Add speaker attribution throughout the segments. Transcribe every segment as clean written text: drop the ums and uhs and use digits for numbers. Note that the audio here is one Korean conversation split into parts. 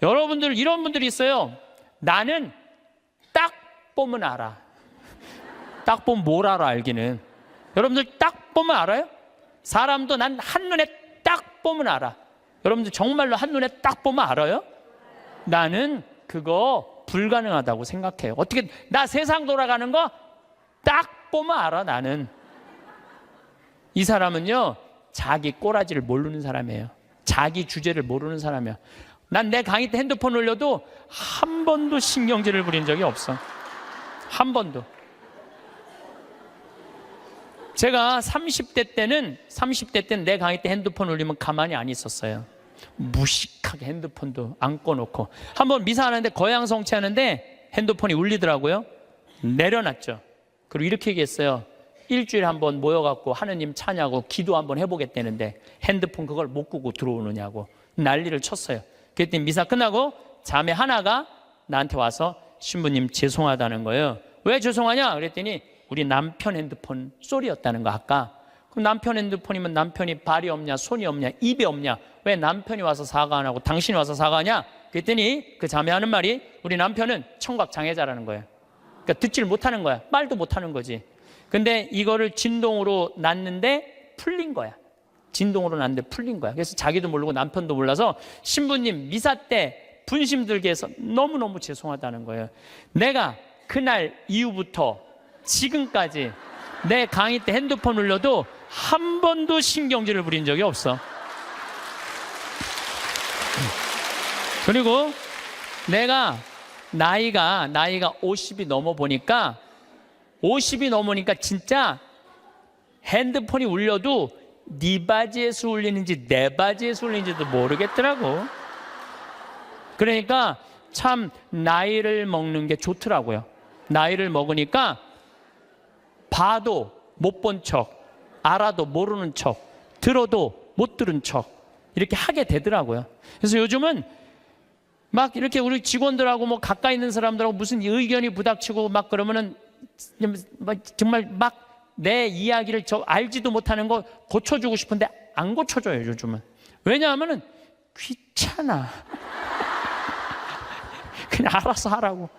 Speaker 1: 여러분들 이런 분들이 있어요. 나는 딱 보면 알아. 딱 보면 뭘 알아 알기는. 여러분들 딱 보면 알아요? 사람도 난 한눈에 딱 보면 알아. 여러분들 정말로 한눈에 딱 보면 알아요? 나는 그거 불가능하다고 생각해요. 어떻게 나 세상 돌아가는 거 딱 보면 알아. 나는 이 사람은요 자기 꼬라지를 모르는 사람이에요. 자기 주제를 모르는 사람이야. 난 내 강의 때 핸드폰 올려도 한 번도 신경질을 부린 적이 없어. 한 번도. 제가 30대 때는 내 강의 때 핸드폰 올리면 가만히 안 있었어요. 무식하게 핸드폰도 안 꺼놓고. 한번 미사하는데 거양성취 하는데 핸드폰이 울리더라고요. 내려놨죠. 그리고 이렇게 얘기했어요. 일주일에 한번 모여갖고 하느님 찬양하고 기도 한번 해보겠다는데 핸드폰 그걸 못 끄고 들어오느냐고 난리를 쳤어요. 그랬더니 미사 끝나고 자매 하나가 나한테 와서 신부님 죄송하다는 거예요. 왜 죄송하냐? 그랬더니 우리 남편 핸드폰 소리였다는 거 아까. 그럼 남편 핸드폰이면 남편이 발이 없냐 손이 없냐 입이 없냐 왜 남편이 와서 사과 안 하고 당신이 와서 사과하냐? 그랬더니 그 자매 하는 말이 우리 남편은 청각 장애자라는 거예요. 그러니까 듣지를 못하는 거야. 말도 못하는 거지. 근데 이거를 진동으로 놨는데 풀린 거야. 진동으로 놨는데 풀린 거야. 그래서 자기도 모르고 남편도 몰라서 신부님 미사 때 분심 들게 해서 너무너무 죄송하다는 거예요. 내가 그날 이후부터 지금까지 내 강의 때 핸드폰 울려도 한 번도 신경질을 부린 적이 없어. 그리고 내가 나이가 50이 넘어 보니까 50이 넘으니까 진짜 핸드폰이 울려도 네 바지에서 울리는지 내 바지에서 울리는지도 모르겠더라고. 그러니까 참 나이를 먹는 게 좋더라고요. 나이를 먹으니까 봐도 못 본 척, 알아도 모르는 척, 들어도 못 들은 척 이렇게 하게 되더라고요. 그래서 요즘은 막 이렇게 우리 직원들하고 뭐 가까이 있는 사람들하고 무슨 의견이 부닥치고 막 그러면은 정말 막 내 이야기를 저 알지도 못하는 거 고쳐주고 싶은데 안 고쳐줘요 요즘은. 왜냐하면은 귀찮아. 그냥 알아서 하라고.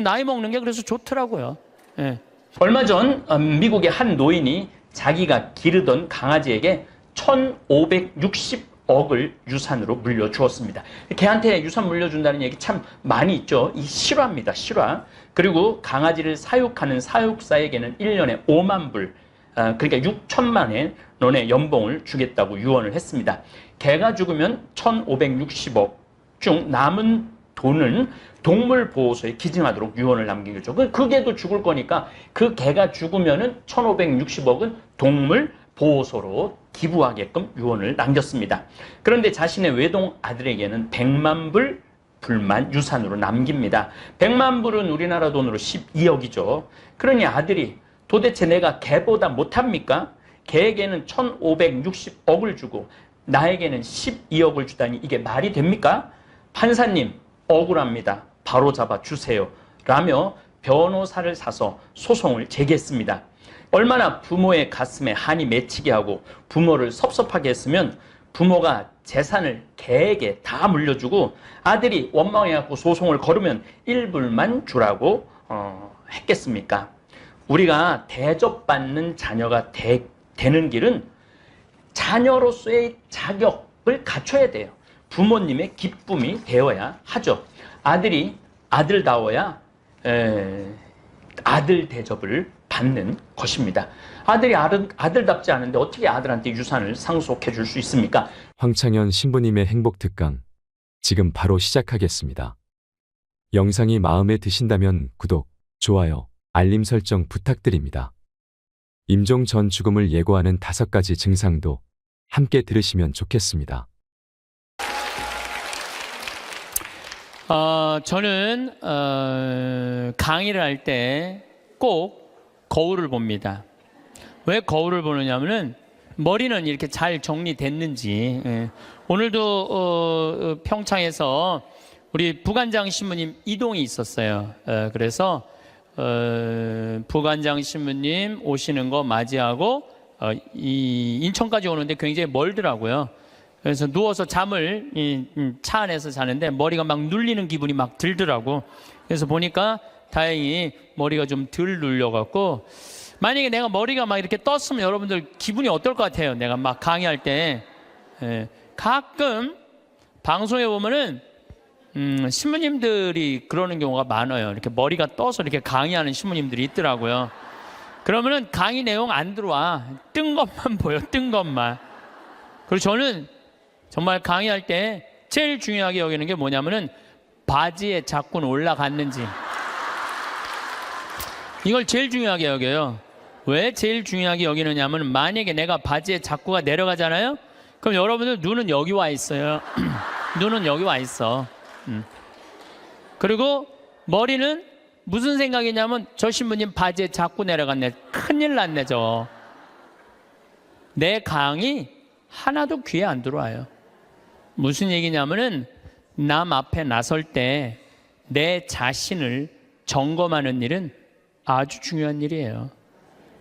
Speaker 1: 나이 먹는 게 그래서 좋더라고요. 예. 얼마 전 미국의 한 노인이 자기가 기르던 강아지에게 1,560억을 유산으로 물려주었습니다. 걔한테 유산 물려준다는 얘기 참 많이 있죠. 이 실화입니다. 실화. 그리고 강아지를 사육하는 사육사에게는 1년에 5만 불, 그러니까 6천만 원의 연봉을 주겠다고 유언을 했습니다. 개가 죽으면 1,560억 중 남은 돈은 동물보호소에 기증하도록 유언을 남긴 거죠. 그 개도 죽을 거니까 그 개가 죽으면은 1,560억은 동물보호소로 기부하게끔 유언을 남겼습니다. 그런데 자신의 외동 아들에게는 100만 불 불만 유산으로 남깁니다. 100만 불은 우리나라 돈으로 12억이죠. 그러니 아들이 도대체 내가 개보다 못합니까? 개에게는 1,560억을 주고 나에게는 12억을 주다니 이게 말이 됩니까? 판사님 억울합니다. 바로 잡아 주세요. 라며 변호사를 사서 소송을 제기했습니다. 얼마나 부모의 가슴에 한이 맺히게 하고 부모를 섭섭하게 했으면 부모가 재산을 개에게 다 물려주고 아들이 원망해갖고 소송을 걸으면 일불만 주라고 했겠습니까? 우리가 대접받는 자녀가 되는 길은 자녀로서의 자격을 갖춰야 돼요. 부모님의 기쁨이 되어야 하죠. 아들이 아들다워야 아들 대접을 받는 것입니다. 아들이 아들답지 않은데 어떻게 아들한테 유산을 상속해 줄 수 있습니까?
Speaker 2: 황창현 신부님의 행복 특강 지금 바로 시작하겠습니다. 영상이 마음에 드신다면 구독, 좋아요, 알림 설정 부탁드립니다. 임종 전 죽음을 예고하는 5가지 증상도 함께 들으시면 좋겠습니다.
Speaker 1: 저는 강의를 할 때 꼭 거울을 봅니다. 왜 거울을 보느냐면은 머리는 이렇게 잘 정리됐는지. 오늘도 평창에서 우리 부관장 신부님 이동이 있었어요. 그래서 부관장 신부님 오시는 거 맞이하고 이 인천까지 오는데 굉장히 멀더라고요. 그래서 누워서 잠을 차 안에서 자는데 머리가 막 눌리는 기분이 막 들더라고. 그래서 보니까 다행히 머리가 좀 덜 눌려갖고, 만약에 내가 머리가 막 이렇게 떴으면 여러분들 기분이 어떨 것 같아요? 내가 막 강의할 때. 가끔 방송에 보면은 신부님들이 그러는 경우가 많아요. 이렇게 머리가 떠서 이렇게 강의하는 신부님들이 있더라고요. 그러면은 강의 내용 안 들어와. 뜬 것만 보여, 뜬 것만. 그리고 저는 정말 강의할 때 제일 중요하게 여기는 게 뭐냐면은 바지에 자꾸 올라갔는지. 이걸 제일 중요하게 여겨요. 왜 제일 중요하게 여기느냐 하면, 만약에 내가 바지에 자꾸가 내려가잖아요? 그럼 여러분들 눈은 여기 와 있어요. 눈은 여기 와 있어. 그리고 머리는 무슨 생각이냐면, 저 신부님 바지에 자꾸 내려갔네. 큰일 났네 저. 내 강의 하나도 귀에 안 들어와요. 무슨 얘기냐면은, 남 앞에 나설 때 내 자신을 점검하는 일은 아주 중요한 일이에요.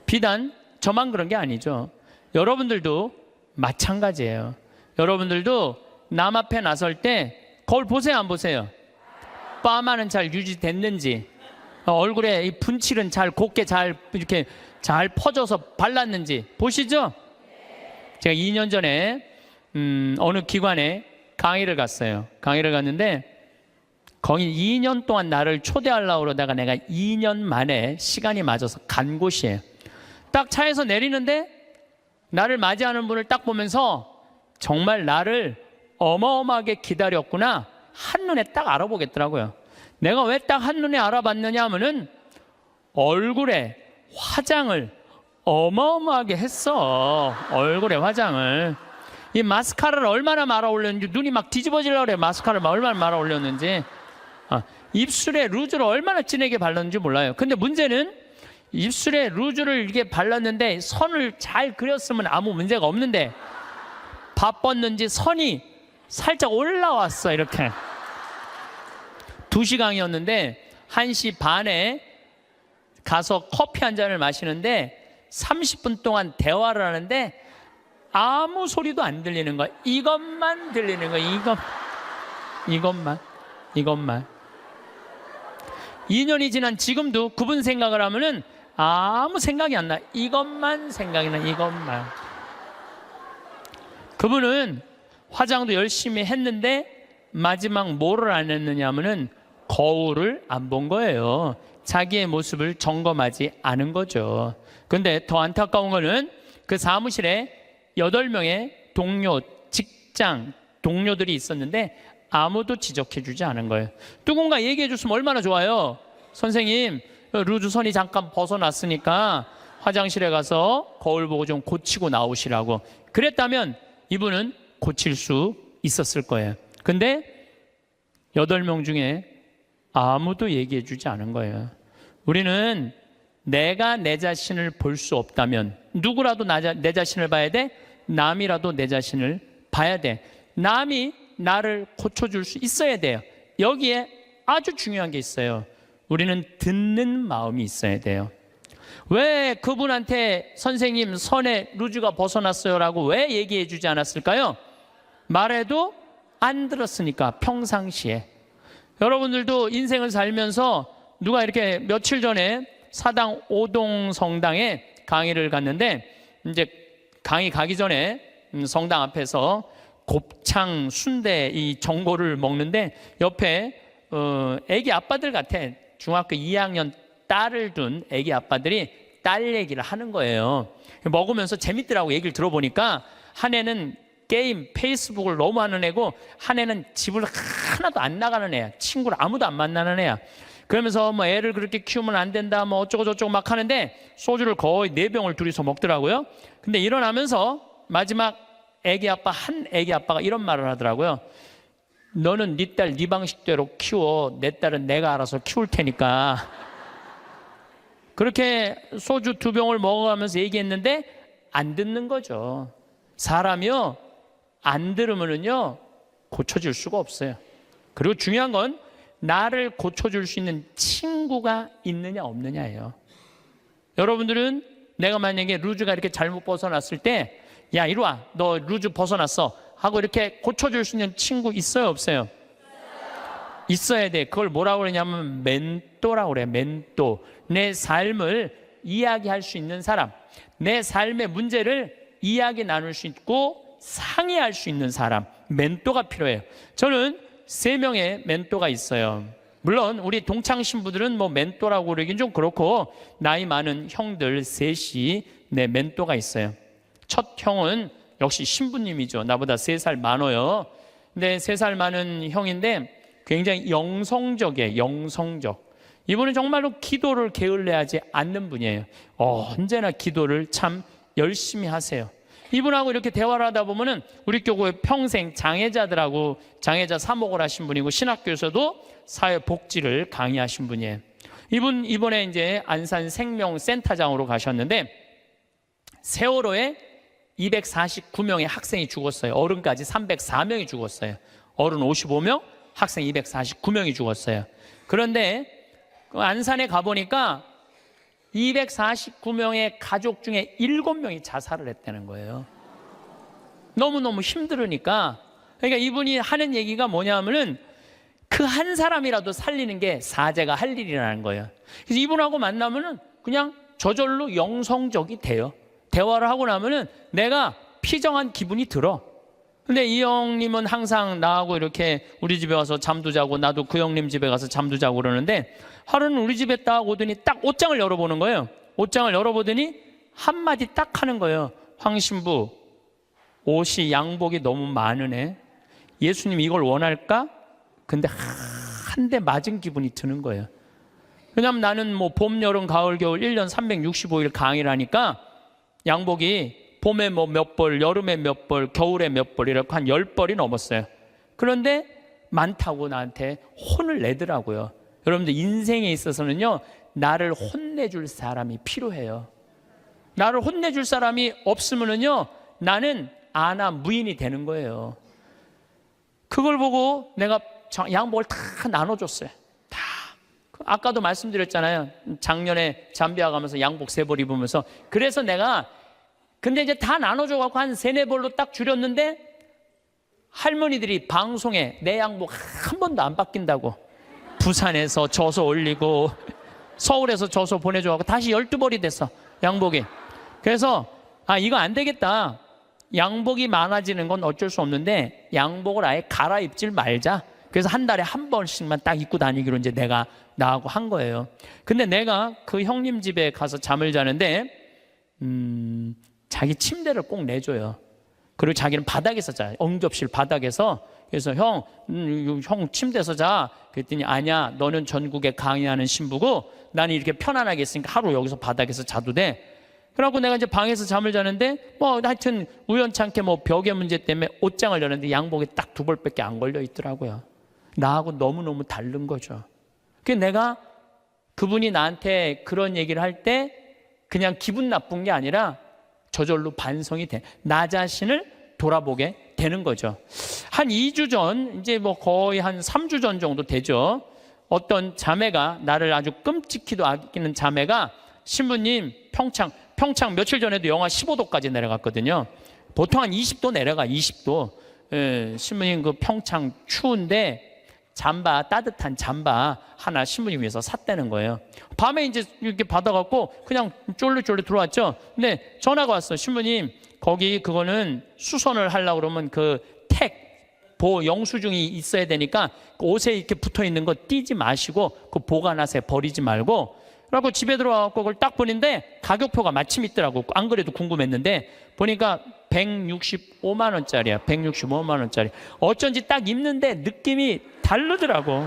Speaker 1: 비단 저만 그런 게 아니죠. 여러분들도 마찬가지예요. 여러분들도 남 앞에 나설 때 거울 보세요, 안 보세요? 파마는 잘 유지됐는지, 얼굴에 이 분칠은 잘 곱게 잘 이렇게 잘 퍼져서 발랐는지 보시죠? 제가 2년 전에 어느 기관에 강의를 갔어요. 강의를 갔는데 거기 2년 동안 나를 초대하려고 그러다가 내가 2년 만에 시간이 맞아서 간 곳이에요. 딱 차에서 내리는데 나를 맞이하는 분을 딱 보면서 정말 나를 어마어마하게 기다렸구나, 한눈에 딱 알아보겠더라고요. 내가 왜 딱 한눈에 알아봤느냐 하면은 얼굴에 화장을 어마어마하게 했어. 얼굴에 화장을. 이 마스카라를 얼마나 말아 올렸는지, 눈이 막 뒤집어지려고 그래. 마스카라를 얼마나 말아 올렸는지. 입술에 루즈를 얼마나 진하게 발랐는지 몰라요. 근데 문제는 입술에 루즈를 이렇게 발랐는데 선을 잘 그렸으면 아무 문제가 없는데, 바빴는지 선이 살짝 올라왔어. 이렇게 2시간이었는데 1시 반에 가서 커피 한 잔을 마시는데 30분 동안 대화를 하는데 아무 소리도 안 들리는 거야. 이것만 들리는 거야. 이것만. 2년이 지난 지금도 그분 생각을 하면은 아무 생각이 안 나. 이것만 생각이 나. 이것만. 그분은 화장도 열심히 했는데 마지막 뭐를 안 했느냐 하면은 거울을 안 본 거예요. 자기의 모습을 점검하지 않은 거죠. 근데 더 안타까운 거는 그 사무실에 8명의 동료, 직장 동료들이 있었는데 아무도 지적해 주지 않은 거예요. 누군가 얘기해 줬으면 얼마나 좋아요. 선생님, 루즈 선이 잠깐 벗어났으니까 화장실에 가서 거울 보고 좀 고치고 나오시라고. 그랬다면 이분은 고칠 수 있었을 거예요. 근데 8명 중에 아무도 얘기해 주지 않은 거예요. 우리는 내가 내 자신을 볼 수 없다면 누구라도 내 자신을 봐야 돼? 남이라도 내 자신을 봐야 돼. 남이 나를 고쳐줄 수 있어야 돼요. 여기에 아주 중요한 게 있어요. 우리는 듣는 마음이 있어야 돼요. 왜 그분한테 선생님 선에 루즈가 벗어났어요 라고 왜 얘기해 주지 않았을까요? 말해도 안 들었으니까. 평상시에 여러분들도 인생을 살면서 누가 이렇게 며칠 전에 사당 오동 성당에 강의를 갔는데, 이제 강의 가기 전에 성당 앞에서 곱창 순대 이 전골을 먹는데 옆에 애기 아빠들 같아. 중학교 2학년 딸을 둔 애기 아빠들이 딸 얘기를 하는 거예요. 먹으면서 재밌더라고. 얘기를 들어보니까 한 애는 게임, 페이스북을 너무 하는 애고, 한 애는 집을 하나도 안 나가는 애야. 친구를 아무도 안 만나는 애야. 그러면서 뭐 애를 그렇게 키우면 안 된다, 뭐 어쩌고 저쩌고 막 하는데 소주를 거의 4병을 둘이서 먹더라고요. 근데 일어나면서 마지막 한 애기 아빠가 이런 말을 하더라고요. 너는 네 딸 네 방식대로 키워. 내 딸은 내가 알아서 키울 테니까. 그렇게 소주 2병을 먹어가면서 얘기했는데 안 듣는 거죠. 사람이요, 안 들으면은요 고쳐줄 수가 없어요. 그리고 중요한 건 나를 고쳐줄 수 있는 친구가 있느냐 없느냐예요. 여러분들은 내가 만약에 루즈가 이렇게 잘못 벗어났을 때, 야 이리 와, 너 루즈 벗어났어. 하고 이렇게 고쳐줄 수 있는 친구 있어요, 없어요? 있어야 돼. 그걸 뭐라고 그러냐면 멘토라고 그래요. 멘토. 내 삶을 이야기할 수 있는 사람, 내 삶의 문제를 이야기 나눌 수 있고 상의할 수 있는 사람, 멘토가 필요해요. 저는 3명의 멘토가 있어요. 물론 우리 동창 신부들은 뭐 멘토라고 그러긴 좀 그렇고, 나이 많은 형들 셋이 내 멘토가 있어요. 첫 형은 역시 신부님이죠. 나보다 3살 많아요. 근데 3살 많은 형인데 굉장히 영성적이에요. 영성적. 이분은 정말로 기도를 게을리하지 않는 분이에요. 언제나 기도를 참 열심히 하세요. 이분하고 이렇게 대화를 하다 보면은 우리 교회 평생 장애자들하고 장애자 사목을 하신 분이고, 신학교에서도 사회복지를 강의하신 분이에요. 이분 이번에 이제 안산 생명센터장으로 가셨는데 세월호에 249명의 학생이 죽었어요. 어른까지 304명이 죽었어요. 어른 55명, 학생 249명이 죽었어요. 그런데 그 안산에 가보니까 249명의 가족 중에 7명이 자살을 했다는 거예요. 너무너무 힘들으니까. 그러니까 이분이 하는 얘기가 뭐냐면은 그 한 사람이라도 살리는 게 사제가 할 일이라는 거예요. 그래서 이분하고 만나면은 그냥 저절로 영성적이 돼요. 대화를 하고 나면은 내가 피정한 기분이 들어. 근데 이 형님은 항상 나하고 이렇게 우리 집에 와서 잠도 자고, 나도 그 형님 집에 가서 잠도 자고 그러는데, 하루는 우리 집에 딱 오더니 딱 옷장을 열어보는 거예요. 옷장을 열어보더니 한마디 딱 하는 거예요. 황 신부, 옷이 양복이 너무 많으네. 예수님 이걸 원할까? 근데 한 대 맞은 기분이 드는 거예요. 왜냐하면 나는 뭐 봄, 여름, 가을, 겨울 1년 365일 강의를 하니까 양복이 봄에 뭐 몇 벌, 여름에 몇 벌, 겨울에 몇 벌, 이렇게 한 10벌이 넘었어요. 그런데 많다고 나한테 혼을 내더라고요. 여러분들 인생에 있어서는요, 나를 혼내줄 사람이 필요해요. 나를 혼내줄 사람이 없으면은요, 나는 아나 무인이 되는 거예요. 그걸 보고 내가 양복을 다 나눠줬어요. 다. 아까도 말씀드렸잖아요. 작년에 잠비아 가면서 양복 3벌 입으면서. 그래서 내가 근데 이제 다 나눠줘갖고 한 3-4벌로 딱 줄였는데, 할머니들이 방송에 내 양복 한 번도 안 바뀐다고, 부산에서 져서 올리고 서울에서 져서 보내줘갖고 다시 12벌이 됐어, 양복이. 그래서 이거 안 되겠다. 양복이 많아지는 건 어쩔 수 없는데 양복을 아예 갈아입질 말자. 그래서 한 달에 한 번씩만 딱 입고 다니기로 이제 내가 나하고 한 거예요. 근데 내가 그 형님 집에 가서 잠을 자는데 자기 침대를 꼭 내줘요. 그리고 자기는 바닥에서 자요. 응접실 바닥에서. 그래서 형 침대에서 자. 그랬더니 아니야, 너는 전국에 강의하는 신부고 나는 이렇게 편안하게 있으니까 하루 여기서 바닥에서 자도 돼. 그래갖고 내가 이제 방에서 잠을 자는데 뭐 하여튼 우연찮게 뭐 벽의 문제 때문에 옷장을 열었는데 양복이 딱 2벌밖에 안 걸려 있더라고요. 나하고 너무너무 다른 거죠. 그래서 내가 그분이 나한테 그런 얘기를 할 때 그냥 기분 나쁜 게 아니라 저절로 반성이 돼. 나 자신을 돌아보게 되는 거죠. 한 2주 전, 이제 뭐 거의 한 3주 전 정도 되죠. 어떤 자매가, 나를 아주 끔찍히도 아끼는 자매가, 신부님 평창 며칠 전에도 영하 15도까지 내려갔거든요. 보통 한 20도 내려가, 20도. 신부님 그 평창 추운데 잠바, 따뜻한 잠바 하나 신부님 위해서 샀다는 거예요. 밤에 이제 이렇게 받아갖고 그냥 쫄르쫄르 들어왔죠. 근데 전화가 왔어. 신부님, 거기 그거는 수선을 하려고 그러면 그 영수증이 있어야 되니까 그 옷에 이렇게 붙어 있는 거 띄지 마시고 그 보관하세요. 버리지 말고. 그래갖고 집에 들어와갖고 그걸 딱 보는데 가격표가 마침 있더라고. 안 그래도 궁금했는데 보니까 165만 원짜리야. 165만 원짜리. 어쩐지 딱 입는데 느낌이 다르더라고.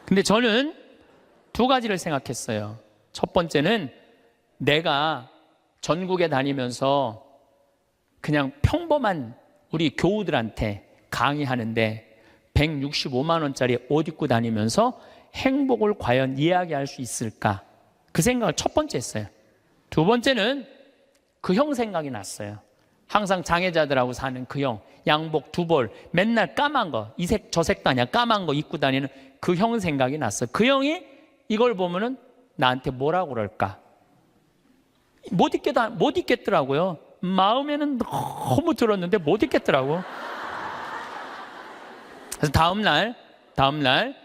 Speaker 1: 근데 저는 2가지를 생각했어요. 첫 번째는 내가 전국에 다니면서 그냥 평범한 우리 교우들한테 강의하는데 165만 원짜리 옷 입고 다니면서 행복을 과연 이야기할 수 있을까? 그 생각을 첫 번째 했어요. 2번째는 그 형 생각이 났어요. 항상 장애자들하고 사는 그 형, 양복 2벌, 맨날 까만 거, 이 색 저 색도 아니야, 까만 거 입고 다니는 그 형 생각이 났어요. 그 형이 이걸 보면은 나한테 뭐라고 그럴까? 못 입겠더라고요. 마음에는 너무 들었는데 못 있겠더라고. 그래서 다음날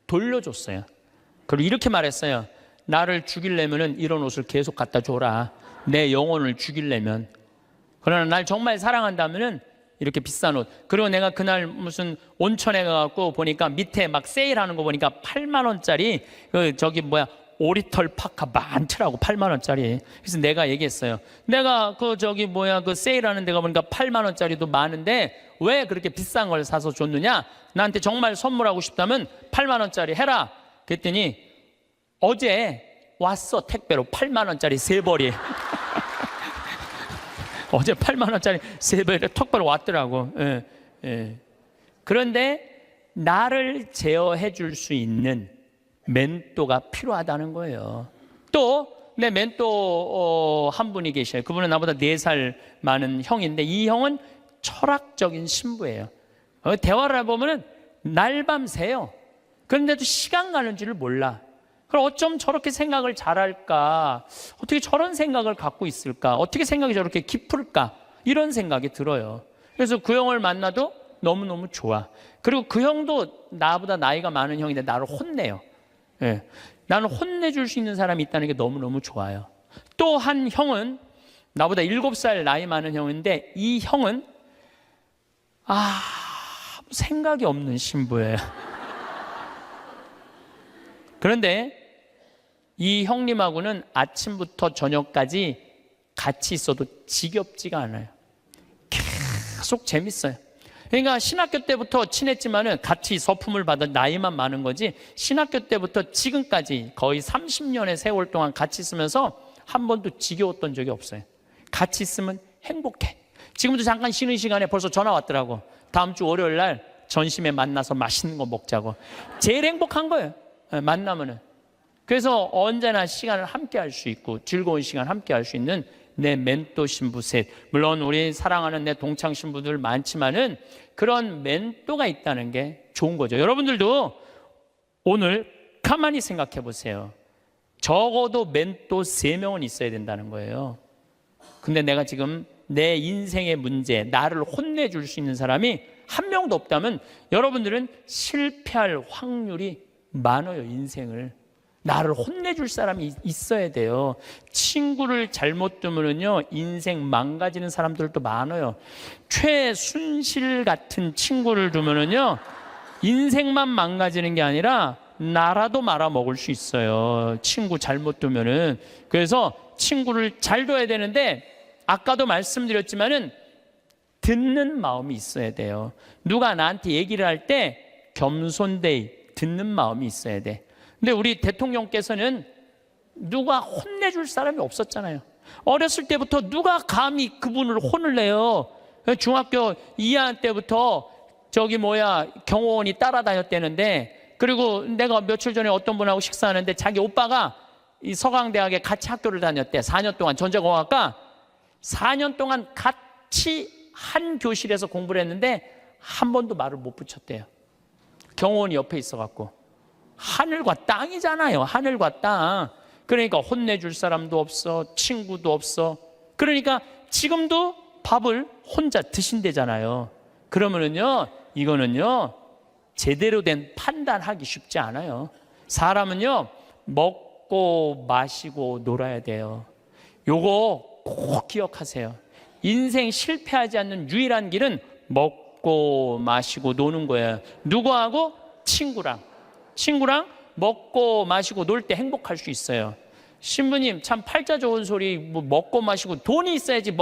Speaker 1: 돌려줬어요. 그리고 이렇게 말했어요. 나를 죽이려면 이런 옷을 계속 갖다 줘라. 내 영혼을 죽이려면. 그러나 날 정말 사랑한다면은 이렇게 비싼 옷. 그리고 내가 그날 무슨 온천에 가갖고 보니까 밑에 막 세일하는 거 보니까 8만 원짜리 오리털 파카 많더라고. 8만 원짜리. 그래서 내가 얘기했어요. 내가 그 세일하는 데가 보니까 8만 원짜리도 많은데 왜 그렇게 비싼 걸 사서 줬느냐? 나한테 정말 선물하고 싶다면 8만 원짜리 해라. 그랬더니 어제 왔어. 택배로 8만 원짜리 3벌이. 어제 8만 원짜리 3벌이 택배로 왔더라고. 예, 예. 그런데 나를 제어해 줄 수 있는 멘토가 필요하다는 거예요. 또 내 멘토 한 분이 계셔요. 그분은 나보다 4살 많은 형인데 이 형은 철학적인 신부예요. 대화를 해보면 날밤 새요. 그런데도 시간 가는 줄을 몰라. 그럼 어쩜 저렇게 생각을 잘할까? 어떻게 저런 생각을 갖고 있을까? 어떻게 생각이 저렇게 깊을까? 이런 생각이 들어요. 그래서 그 형을 만나도 너무너무 좋아. 그리고 그 형도 나보다 나이가 많은 형인데 나를 혼내요. 예. 나는 혼내줄 수 있는 사람이 있다는 게 너무너무 좋아요. 또 한 형은 나보다 7살 나이 많은 형인데 이 형은 생각이 없는 신부예요. 그런데 이 형님하고는 아침부터 저녁까지 같이 있어도 지겹지가 않아요. 계속 재밌어요. 그러니까 신학교 때부터 친했지만은 같이 서품을 받아 나이만 많은 거지 신학교 때부터 지금까지 거의 30년의 세월 동안 같이 있으면서 한 번도 지겨웠던 적이 없어요. 같이 있으면 행복해. 지금도 잠깐 쉬는 시간에 벌써 전화 왔더라고. 다음 주 월요일 날 전심에 만나서 맛있는 거 먹자고. 제일 행복한 거예요. 만나면은. 그래서 언제나 시간을 함께 할 수 있고 즐거운 시간 함께 할 수 있는 내 멘토 신부 셋. 물론 우리 사랑하는 내 동창 신부들 많지만은 그런 멘토가 있다는 게 좋은 거죠. 여러분들도 오늘 가만히 생각해 보세요. 적어도 멘토 3명은 있어야 된다는 거예요. 근데 내가 지금 내 인생의 문제, 나를 혼내줄 수 있는 사람이 한 명도 없다면 여러분들은 실패할 확률이 많아요. 인생을. 나를 혼내줄 사람이 있어야 돼요. 친구를 잘못 두면요 인생 망가지는 사람들도 많아요. 최순실 같은 친구를 두면요 인생만 망가지는 게 아니라 나라도 말아먹을 수 있어요. 친구 잘못 두면은. 그래서 친구를 잘 둬야 되는데 아까도 말씀드렸지만은 듣는 마음이 있어야 돼요. 누가 나한테 얘기를 할 때 겸손되이 듣는 마음이 있어야 돼. 근데 우리 대통령께서는 누가 혼내줄 사람이 없었잖아요. 어렸을 때부터 누가 감히 그분을 혼을 내요. 중학교 2학년 때부터 경호원이 따라다녔다는데 그리고 내가 며칠 전에 어떤 분하고 식사하는데 자기 오빠가 이 서강대학에 같이 학교를 다녔대. 4년 동안 전자공학과 4년 동안 같이 한 교실에서 공부를 했는데 한 번도 말을 못 붙였대요. 경호원이 옆에 있어갖고. 하늘과 땅이잖아요. 하늘과 땅. 그러니까 혼내줄 사람도 없어. 친구도 없어. 그러니까 지금도 밥을 혼자 드신대잖아요. 그러면은요 이거는요 제대로 된 판단하기 쉽지 않아요. 사람은요 먹고 마시고 놀아야 돼요. 요거 꼭 기억하세요. 인생 실패하지 않는 유일한 길은 먹고 마시고 노는 거예요. 누구하고? 친구랑 먹고 마시고 놀 때 행복할 수 있어요. 신부님 참 팔자 좋은 소리. 먹고 마시고 돈이 있어야지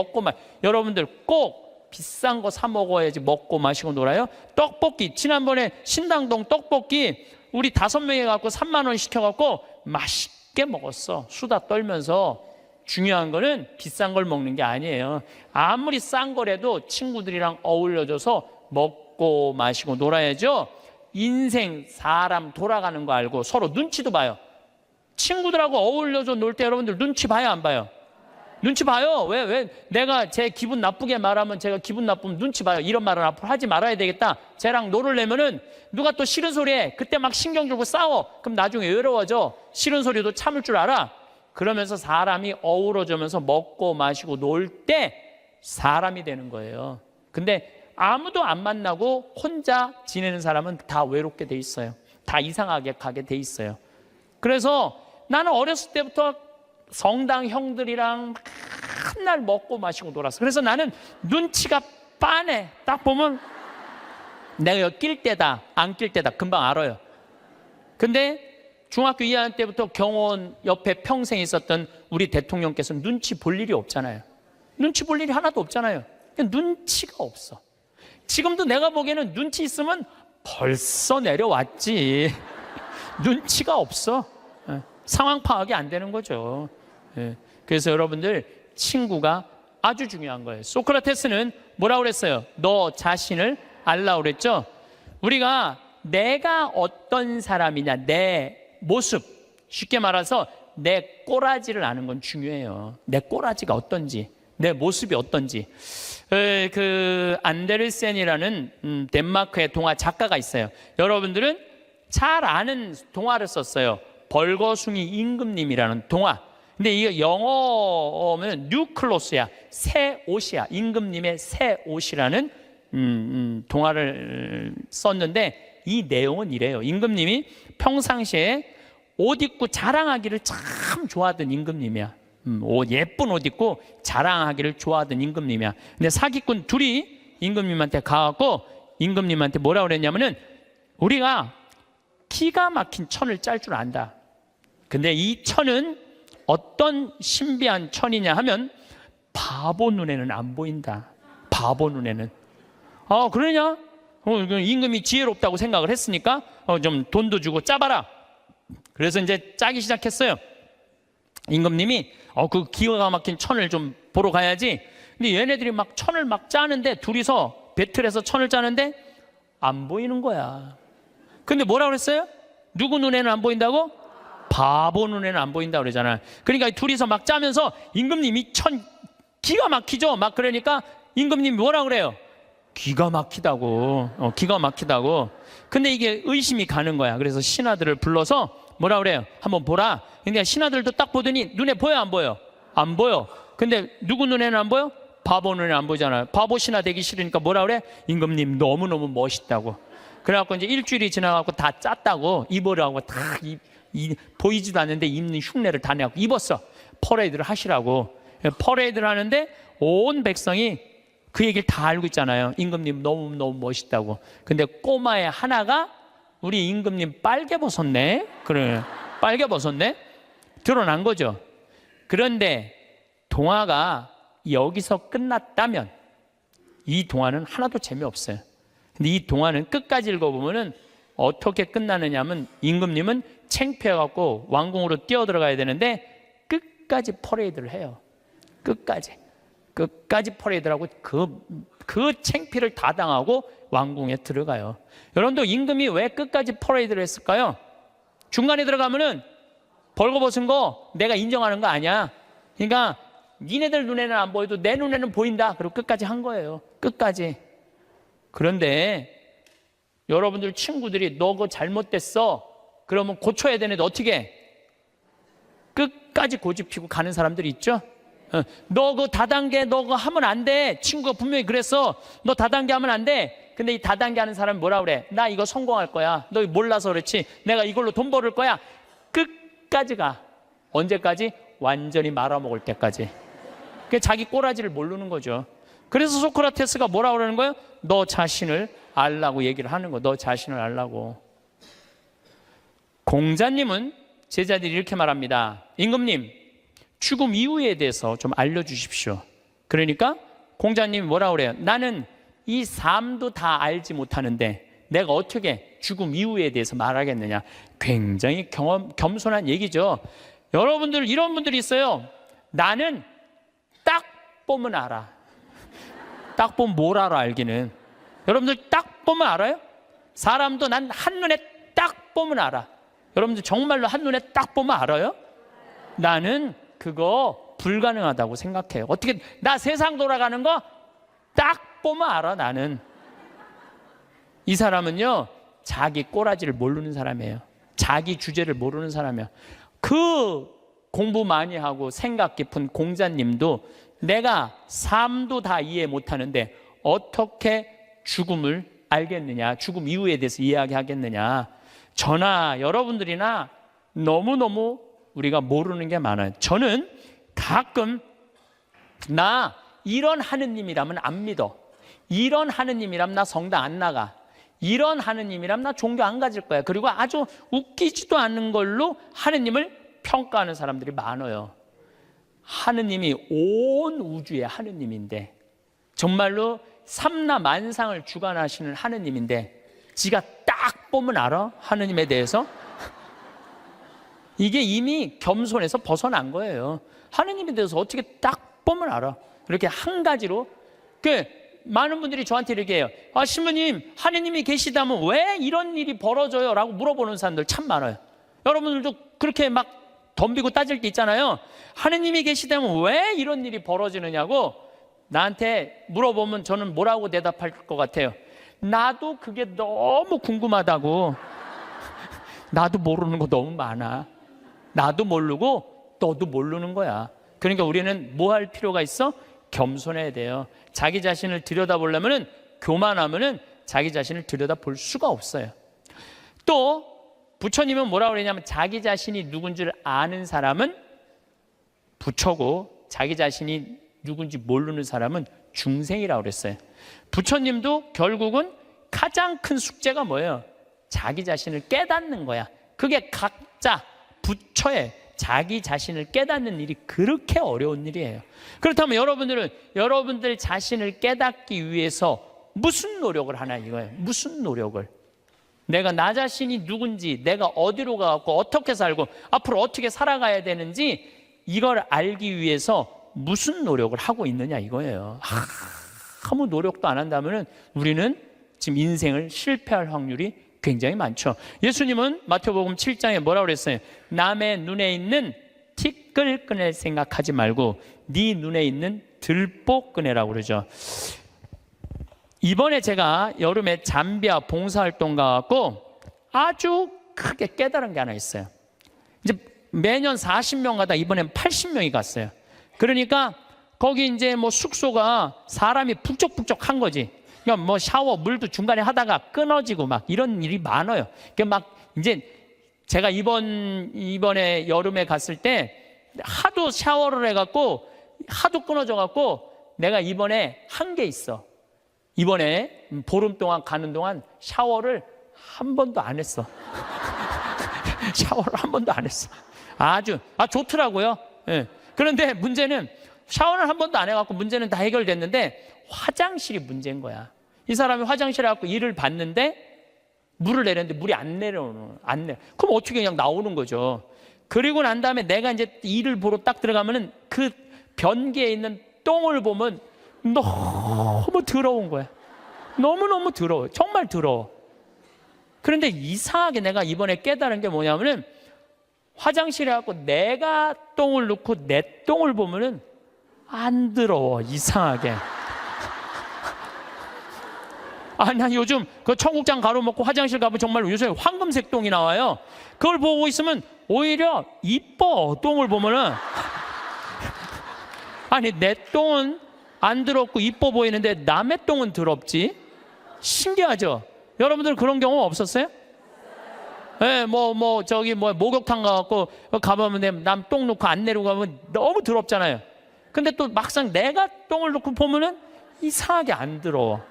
Speaker 1: 여러분들 꼭 비싼 거 사 먹어야지 먹고 마시고 놀아요. 떡볶이 지난번에 신당동 떡볶이 우리 5명이 갖고 3만 원 시켜갖고 맛있게 먹었어. 수다 떨면서. 중요한 거는 비싼 걸 먹는 게 아니에요. 아무리 싼 거라도 친구들이랑 어울려져서 먹고 마시고 놀아야죠. 인생 사람 돌아가는 거 알고 서로 눈치도 봐요. 친구들하고 어울려서 놀 때 여러분들 눈치 봐요 안 봐요? 눈치 봐요. 왜 내가 제 기분 나쁘게 말하면 제가 기분 나쁘면 눈치 봐요. 이런 말은 앞으로 하지 말아야 되겠다. 쟤랑 놀으려면은 누가 또 싫은 소리 해. 그때 막 신경 주고 싸워. 그럼 나중에 외로워져. 싫은 소리도 참을 줄 알아. 그러면서 사람이 어우러져면서 먹고 마시고 놀 때 사람이 되는 거예요. 근데 아무도 안 만나고 혼자 지내는 사람은 다 외롭게 돼 있어요. 다 이상하게 가게 돼 있어요. 그래서 나는 어렸을 때부터 성당 형들이랑 맨날 먹고 마시고 놀았어. 그래서 나는 눈치가 빤해. 딱 보면 내가 여기 낄 때다 안 낄 때다 금방 알아요. 근데 중학교 2학년 때부터 경호원 옆에 평생 있었던 우리 대통령께서 눈치 볼 일이 없잖아요. 눈치 볼 일이 하나도 없잖아요. 눈치가 없어. 지금도 내가 보기에는 눈치 있으면 벌써 내려왔지. 눈치가 없어. 상황 파악이 안 되는 거죠. 그래서 여러분들 친구가 아주 중요한 거예요. 소크라테스는 뭐라고 그랬어요? 너 자신을 알라고 그랬죠. 우리가 내가 어떤 사람이냐, 내 모습, 쉽게 말해서 내 꼬라지를 아는 건 중요해요. 내 꼬라지가 어떤지, 내 모습이 어떤지. 그 안데르센이라는 덴마크의 동화 작가가 있어요. 여러분들은 잘 아는 동화를 썼어요. 벌거숭이 임금님이라는 동화. 근데 이게 영어면 뉴클로스야, 새 옷이야. 임금님의 새 옷이라는 동화를 썼는데 이 내용은 이래요. 임금님이 평상시에 옷 입고 자랑하기를 참 좋아하던 임금님이야. 예쁜 옷 입고 자랑하기를 좋아하던 임금님이야. 근데 사기꾼 둘이 임금님한테 가갖고 임금님한테 뭐라 그랬냐면은 우리가 기가 막힌 천을 짤 줄 안다. 근데 이 천은 어떤 신비한 천이냐 하면 바보 눈에는 안 보인다. 바보 눈에는. 그러냐? 임금이 지혜롭다고 생각을 했으니까 좀 돈도 주고 짜봐라. 그래서 이제 짜기 시작했어요. 임금님이 그 기가 막힌 천을 좀 보러 가야지. 근데 얘네들이 막 천을 막 짜는데 둘이서 배틀해서 천을 짜는데 안 보이는 거야. 근데 뭐라 그랬어요? 누구 눈에는 안 보인다고? 바보 눈에는 안 보인다 그러잖아. 그러니까 둘이서 막 짜면서 임금님이 천 기가 막히죠. 막 그러니까 임금님이 뭐라 그래요? 기가 막히다고. 기가 막히다고. 근데 이게 의심이 가는 거야. 그래서 신하들을 불러서 뭐라 그래요? 한번 보라. 그러니까 신하들도 딱 보더니 눈에 보여 안 보여? 안 보여. 근데 누구 눈에는 안 보여? 바보 눈에 안 보잖아요. 바보 신하 되기 싫으니까 뭐라 그래? 임금님 너무너무 멋있다고. 그래갖고 이제 일주일이 지나갖고 다 짰다고 입으라고 다 보이지도 않는데 입는 흉내를 다 내갖고 입었어. 퍼레이드를 하시라고. 퍼레이드를 하는데 온 백성이 그 얘기를 다 알고 있잖아요. 임금님 너무너무 멋있다고. 근데 꼬마의 하나가 우리 임금님 빨개 벗었네. 그래, 빨개 벗었네. 드러난 거죠. 그런데 동화가 여기서 끝났다면 이 동화는 하나도 재미없어요. 근데 이 동화는 끝까지 읽어보면은 어떻게 끝나느냐 하면 임금님은 창피해갖고 왕궁으로 뛰어들어가야 되는데 끝까지 퍼레이드를 해요. 끝까지 퍼레이드를 하고 그 창피를 다 당하고 왕궁에 들어가요. 여러분도 임금이 왜 끝까지 퍼레이드를 했을까요? 중간에 들어가면은 벌거벗은 거 내가 인정하는 거 아니야. 그러니까 니네들 눈에는 안 보여도 내 눈에는 보인다. 그리고 끝까지 한 거예요. 끝까지. 그런데 여러분들 친구들이 너 그거 잘못됐어. 그러면 고쳐야 되는데 어떻게 해? 끝까지 고집피고 가는 사람들이 있죠. 너 그거 다단계 너 그거 하면 안 돼. 친구가 분명히 그랬어. 너 다단계 하면 안 돼. 근데 이 다단계 하는 사람이 뭐라 그래? 나 이거 성공할 거야. 너 몰라서 그렇지. 내가 이걸로 돈 벌을 거야. 끝까지 가. 언제까지? 완전히 말아먹을 때까지. 그게 자기 꼬라지를 모르는 거죠. 그래서 소크라테스가 뭐라 그러는 거예요? 너 자신을 알라고 얘기를 하는 거. 너 자신을 알라고. 공자님은 제자들이 이렇게 말합니다. 임금님, 죽음 이후에 대해서 좀 알려주십시오. 그러니까 공자님이 뭐라 그래요? 나는 이 삶도 다 알지 못하는데 내가 어떻게 죽음 이후에 대해서 말하겠느냐. 굉장히 겸손한 얘기죠. 여러분들 이런 분들이 있어요. 나는 딱 보면 알아. 딱 보면 뭘 알아 알기는. 여러분들 딱 보면 알아요? 사람도 난 한눈에 딱 보면 알아. 여러분들 정말로 한눈에 딱 보면 알아요? 나는 그거 불가능하다고 생각해요. 어떻게 나 세상 돌아가는 거 딱 보면 알아. 나는. 이 사람은요 자기 꼬라지를 모르는 사람이에요. 자기 주제를 모르는 사람이에요. 그 공부 많이 하고 생각 깊은 공자님도 내가 삶도 다 이해 못하는데 어떻게 죽음을 알겠느냐, 죽음 이후에 대해서 이야기하겠느냐. 저나 여러분들이나 너무너무 우리가 모르는 게 많아요. 저는 가끔 나 이런 하느님이라면 안 믿어, 이런 하느님이라면 나 성당 안 나가, 이런 하느님이라면 나 종교 안 가질 거야, 그리고 아주 웃기지도 않는 걸로 하느님을 평가하는 사람들이 많아요. 하느님이 온 우주의 하느님인데, 정말로 삼라 만상을 주관하시는 하느님인데 지가 딱 보면 알아? 하느님에 대해서? 이게 이미 겸손에서 벗어난 거예요. 하느님에 대해서 어떻게 딱 보면 알아? 이렇게 한 가지로. 많은 분들이 저한테 이렇게 해요. 아, 신부님, 하느님이 계시다면 왜 이런 일이 벌어져요? 라고 물어보는 사람들 참 많아요. 여러분들도 그렇게 막 덤비고 따질 게 있잖아요. 하느님이 계시다면 왜 이런 일이 벌어지느냐고 나한테 물어보면 저는 뭐라고 대답할 것 같아요? 나도 그게 너무 궁금하다고. 나도 모르는 거 너무 많아. 나도 모르고 너도 모르는 거야. 그러니까 우리는 뭐 할 필요가 있어? 겸손해야 돼요. 자기 자신을 들여다보려면, 교만하면 자기 자신을 들여다볼 수가 없어요. 또 부처님은 뭐라고 그러냐면 자기 자신이 누군지를 아는 사람은 부처고 자기 자신이 누군지 모르는 사람은 중생이라고 그랬어요. 부처님도 결국은 가장 큰 숙제가 뭐예요? 자기 자신을 깨닫는 거야. 그게 각자 부처의 자기 자신을 깨닫는 일이 그렇게 어려운 일이에요. 그렇다면 여러분들은 여러분들 자신을 깨닫기 위해서 무슨 노력을 하나 이거예요. 무슨 노력을. 내가 나 자신이 누군지, 내가 어디로 가고 어떻게 살고 앞으로 어떻게 살아가야 되는지 이걸 알기 위해서 무슨 노력을 하고 있느냐 이거예요. 아무 노력도 안 한다면 우리는 지금 인생을 실패할 확률이 굉장히 많죠. 예수님은 마태복음 7장에 뭐라고 그랬어요? 남의 눈에 있는 티끌 꺼낼 생각하지 말고 네 눈에 있는 들보 꺼내라고 그러죠. 이번에 제가 여름에 잠비아 봉사활동 가고 아주 크게 깨달은 게 하나 있어요. 이제 매년 40명 가다 이번엔 80명이 갔어요. 그러니까 거기 이제 뭐 숙소가 사람이 북적북적한 거지. 그러니까 뭐 샤워 물도 중간에 하다가 끊어지고 막 이런 일이 많아요. 그러니까 막 이제 제가 이번에 여름에 갔을 때 하도 샤워를 해갖고 하도 끊어져갖고 내가 이번에 한 게 있어. 이번에 보름 동안 가는 동안 샤워를 한 번도 안 했어. 샤워를 한 번도 안 했어. 아주 좋더라고요. 예. 그런데 문제는 샤워를 한 번도 안 해갖고 문제는 다 해결됐는데 화장실이 문제인 거야. 이 사람이 화장실에 갖고 일을 봤는데 물을 내렸는데 물이 안 내려. 그럼 어떻게 그냥 나오는 거죠. 그리고 난 다음에 내가 이제 일을 보러 딱 들어가면은 그 변기에 있는 똥을 보면 너무 더러운 거야. 너무너무 더러워. 정말 더러워. 그런데 이상하게 내가 이번에 깨달은 게 뭐냐면은 화장실에 갖고 내가 똥을 넣고 내 똥을 보면은 안 더러워. 이상하게. 나 요즘 그 청국장 가루 먹고 화장실 가면 정말 요새 황금색 똥이 나와요. 그걸 보고 있으면 오히려 이뻐. 똥을 보면은. 아니 내 똥은 안 더럽고 이뻐 보이는데 남의 똥은 더럽지? 신기하죠? 여러분들 그런 경험 없었어요? 예, 저기 목욕탕 가갖고 가보면 남 똥 놓고 안 내리고 가면 너무 더럽잖아요. 근데 또 막상 내가 똥을 놓고 보면은 이상하게 안 더러워.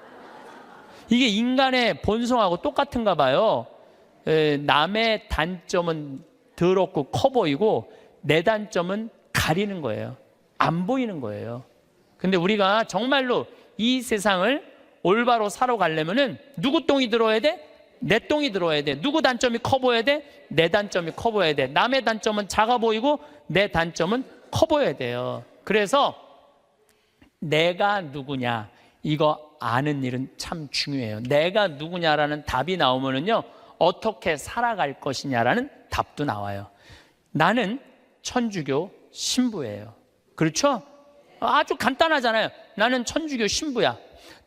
Speaker 1: 이게 인간의 본성하고 똑같은가 봐요. 남의 단점은 더럽고 커 보이고 내 단점은 가리는 거예요. 안 보이는 거예요. 근데 우리가 정말로 이 세상을 올바로 살아가려면은 누구 똥이 들어야 돼? 내 똥이 들어야 돼. 누구 단점이 커 보여야 돼? 내 단점이 커 보여야 돼. 남의 단점은 작아 보이고 내 단점은 커 보여야 돼요. 그래서 내가 누구냐 이거 아는 일은 참 중요해요. 내가 누구냐라는 답이 나오면은요 어떻게 살아갈 것이냐라는 답도 나와요. 나는 천주교 신부예요. 그렇죠? 아주 간단하잖아요. 나는 천주교 신부야.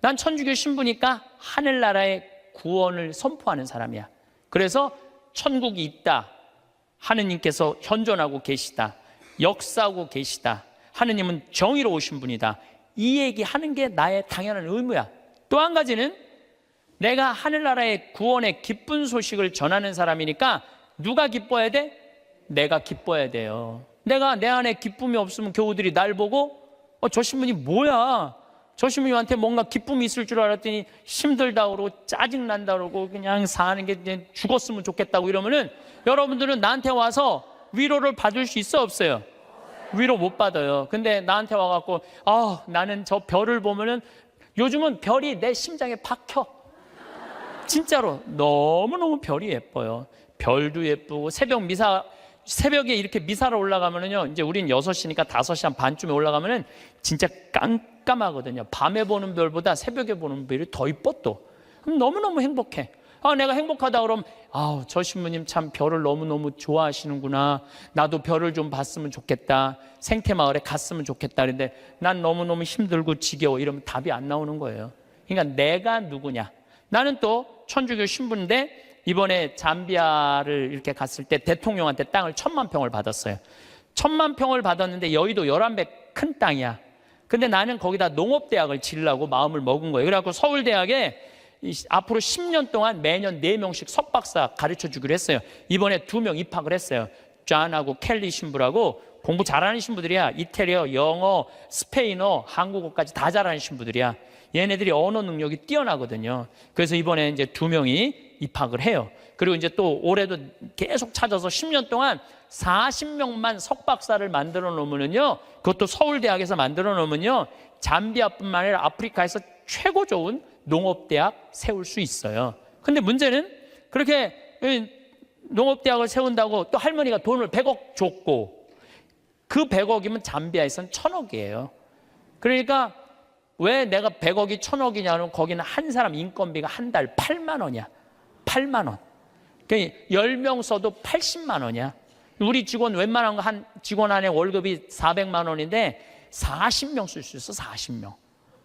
Speaker 1: 난 천주교 신부니까 하늘나라의 구원을 선포하는 사람이야. 그래서 천국이 있다. 하느님께서 현존하고 계시다. 역사하고 계시다. 하느님은 정의로우신 분이다. 이 얘기하는 게 나의 당연한 의무야. 또 한 가지는 내가 하늘나라의 구원의 기쁜 소식을 전하는 사람이니까 누가 기뻐해야 돼? 내가 기뻐해야 돼요. 내가 내 안에 기쁨이 없으면 교우들이 날 보고 저 신부님 뭐야? 저 신부님한테 뭔가 기쁨이 있을 줄 알았더니 힘들다 그러고 짜증난다 그러고 그냥 사는 게 이제 죽었으면 좋겠다고 이러면은 여러분들은 나한테 와서 위로를 받을 수 있어 없어요? 위로 못 받아요. 근데 나한테 와갖고 나는 저 별을 보면은 요즘은 별이 내 심장에 박혀. 진짜로 너무너무 별이 예뻐요. 별도 예쁘고 새벽에 이렇게 미사를 올라가면은요, 이제 우린 6시니까 5시 한 반쯤에 올라가면은 진짜 깜깜하거든요. 밤에 보는 별보다 새벽에 보는 별이 더 이뻐 또. 그럼 너무너무 행복해. 내가 행복하다 그러면 저 신부님 참 별을 너무너무 좋아하시는구나. 나도 별을 좀 봤으면 좋겠다. 생태마을에 갔으면 좋겠다. 그런데 난 너무너무 힘들고 지겨워. 이러면 답이 안 나오는 거예요. 그러니까 내가 누구냐. 나는 또 천주교 신부인데 이번에 잠비아를 이렇게 갔을 때 대통령한테 땅을 1000만 평을 받았어요. 1000만 평을 받았는데 여의도 11배 큰 땅이야. 근데 나는 거기다 농업대학을 지으려고 마음을 먹은 거예요. 그래갖고 서울대학에 앞으로 10년 동안 매년 4명씩 석박사 가르쳐 주기로 했어요. 이번에 2명 입학을 했어요. 존하고 켈리 신부라고 공부 잘하는 신부들이야. 이태리어, 영어, 스페인어, 한국어까지 다 잘하는 신부들이야. 얘네들이 언어 능력이 뛰어나거든요. 그래서 이번에 이제 2명이 입학을 해요. 그리고 이제 또 올해도 계속 찾아서 10년 동안 40명만 석박사를 만들어 놓으면요, 그것도 서울대학에서 만들어 놓으면요, 잠비아뿐만 아니라 아프리카에서 최고 좋은 농업대학 세울 수 있어요. 근데 문제는 그렇게 농업대학을 세운다고 또 할머니가 돈을 100억 줬고, 그 100억이면 잠비아에선 1000억이에요. 그러니까 왜 내가 100억이 1000억이냐면 거기는 한 사람 인건비가 한 달 8만 원이야. 8만 원. 그러니까 10명 써도 80만 원이야. 우리 직원 웬만한 거 한 직원 안에 월급이 400만 원인데 40명 쓸 수 있어. 40명.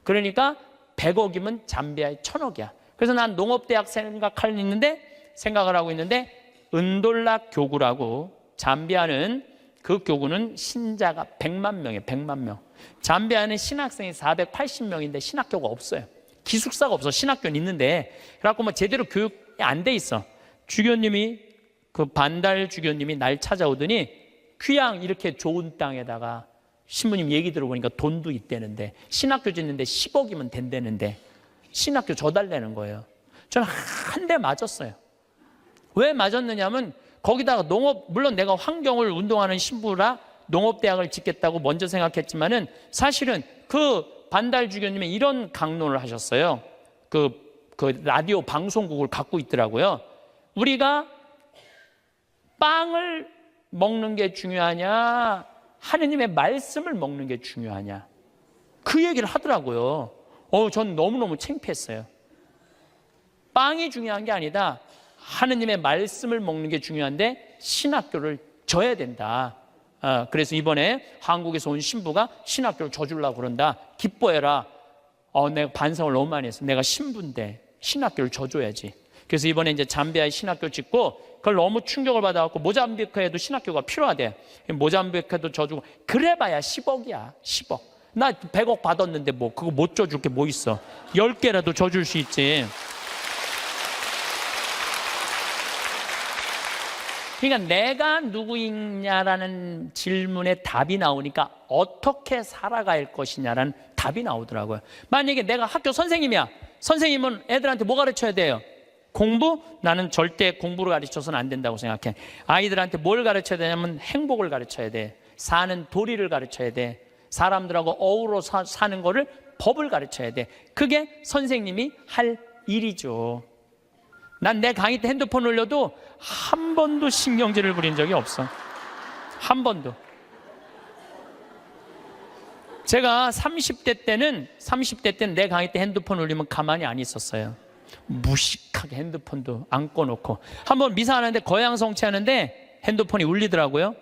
Speaker 1: 그러니까 100억이면 잠비아에 1000억이야. 그래서 난 농업대학 생각을 하고 있는데 은돌라 교구라고, 잠비아는 그 교구는 신자가 100만 명이에요. 100만 명. 잠비아는 신학생이 480명인데 신학교가 없어요. 기숙사가 없어. 신학교는 있는데. 그래갖고 뭐 제대로 교육이 안 돼 있어. 주교님이, 그 반달 주교님이 날 찾아오더니 귀양 이렇게 좋은 땅에다가 신부님 얘기 들어보니까 돈도 있대는데 신학교 짓는데 10억이면 된다는데 신학교 줘달라는 거예요. 저는 한 대 맞았어요. 왜 맞았느냐면 거기다가 물론 내가 환경을 운동하는 신부라 농업대학을 짓겠다고 먼저 생각했지만은 사실은 그 반달 주교님이 이런 강론을 하셨어요. 그 라디오 방송국을 갖고 있더라고요. 우리가 빵을 먹는 게 중요하냐, 하느님의 말씀을 먹는 게 중요하냐, 그 얘기를 하더라고요. 전 너무너무 창피했어요. 빵이 중요한 게 아니다. 하느님의 말씀을 먹는 게 중요한데 신학교를 줘야 된다. 그래서 이번에 한국에서 온 신부가 신학교를 줘주려고 그런다. 기뻐해라. 내가 반성을 너무 많이 했어. 내가 신부인데 신학교를 줘줘야지. 그래서 이번에 이제 잠비아에 신학교 짓고, 그걸 너무 충격을 받아갖고 모잠비크에도 신학교가 필요하대. 모잠비크에도 줘주고. 그래봐야 10억이야. 10억. 나 100억 받았는데 뭐 그거 못 줘줄 게 뭐 있어. 10개라도 줘줄 수 있지. 그러니까 내가 누구이냐라는 질문에 답이 나오니까 어떻게 살아갈 것이냐라는 답이 나오더라고요. 만약에 내가 학교 선생님이야. 선생님은 애들한테 뭐 가르쳐야 돼요? 공부? 나는 절대 공부를 가르쳐서는 안 된다고 생각해. 아이들한테 뭘 가르쳐야 되냐면 행복을 가르쳐야 돼. 사는 도리를 가르쳐야 돼. 사람들하고 어우러 사는 거를, 법을 가르쳐야 돼. 그게 선생님이 할 일이죠. 난 내 강의 때 핸드폰 올려도 한 번도 신경질을 부린 적이 없어. 한 번도. 제가 30대 때는 내 강의 때 핸드폰 올리면 가만히 안 있었어요. 무식하게 핸드폰도 안 꺼놓고. 한번 미사하는데 거양성취 하는데 핸드폰이 울리더라고요.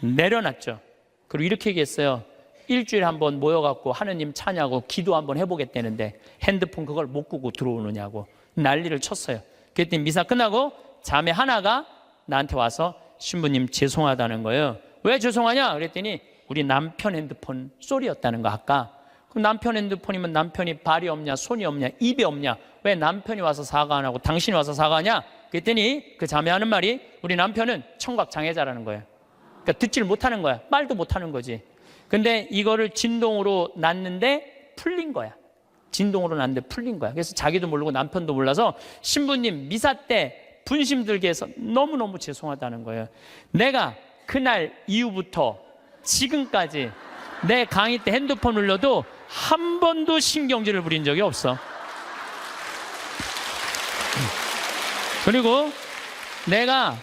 Speaker 1: 내려놨죠. 그리고 이렇게 얘기했어요. 일주일에 한번 모여갖고 하느님 찬양하고 기도 한번 해보겠다는데 핸드폰 그걸 못 끄고 들어오느냐고 난리를 쳤어요. 그랬더니 미사 끝나고 자매 하나가 나한테 와서 신부님 죄송하다는 거예요. 왜 죄송하냐? 그랬더니 우리 남편 핸드폰 소리였다는 거 아까. 그럼 남편 핸드폰이면 남편이 발이 없냐, 손이 없냐, 입이 없냐? 왜 남편이 와서 사과 안 하고 당신이 와서 사과하냐? 그랬더니 그 자매하는 말이 우리 남편은 청각 장애자라는 거예요. 그러니까 듣지를 못하는 거야. 말도 못하는 거지. 근데 이거를 진동으로 놨는데 풀린 거야. 진동으로 놨는데 풀린 거야. 그래서 자기도 모르고 남편도 몰라서 신부님 미사 때 분심 들게 해서 너무너무 죄송하다는 거예요. 내가 그날 이후부터 지금까지 내 강의 때 핸드폰 울려도 한 번도 신경질을 부린 적이 없어. 그리고 내가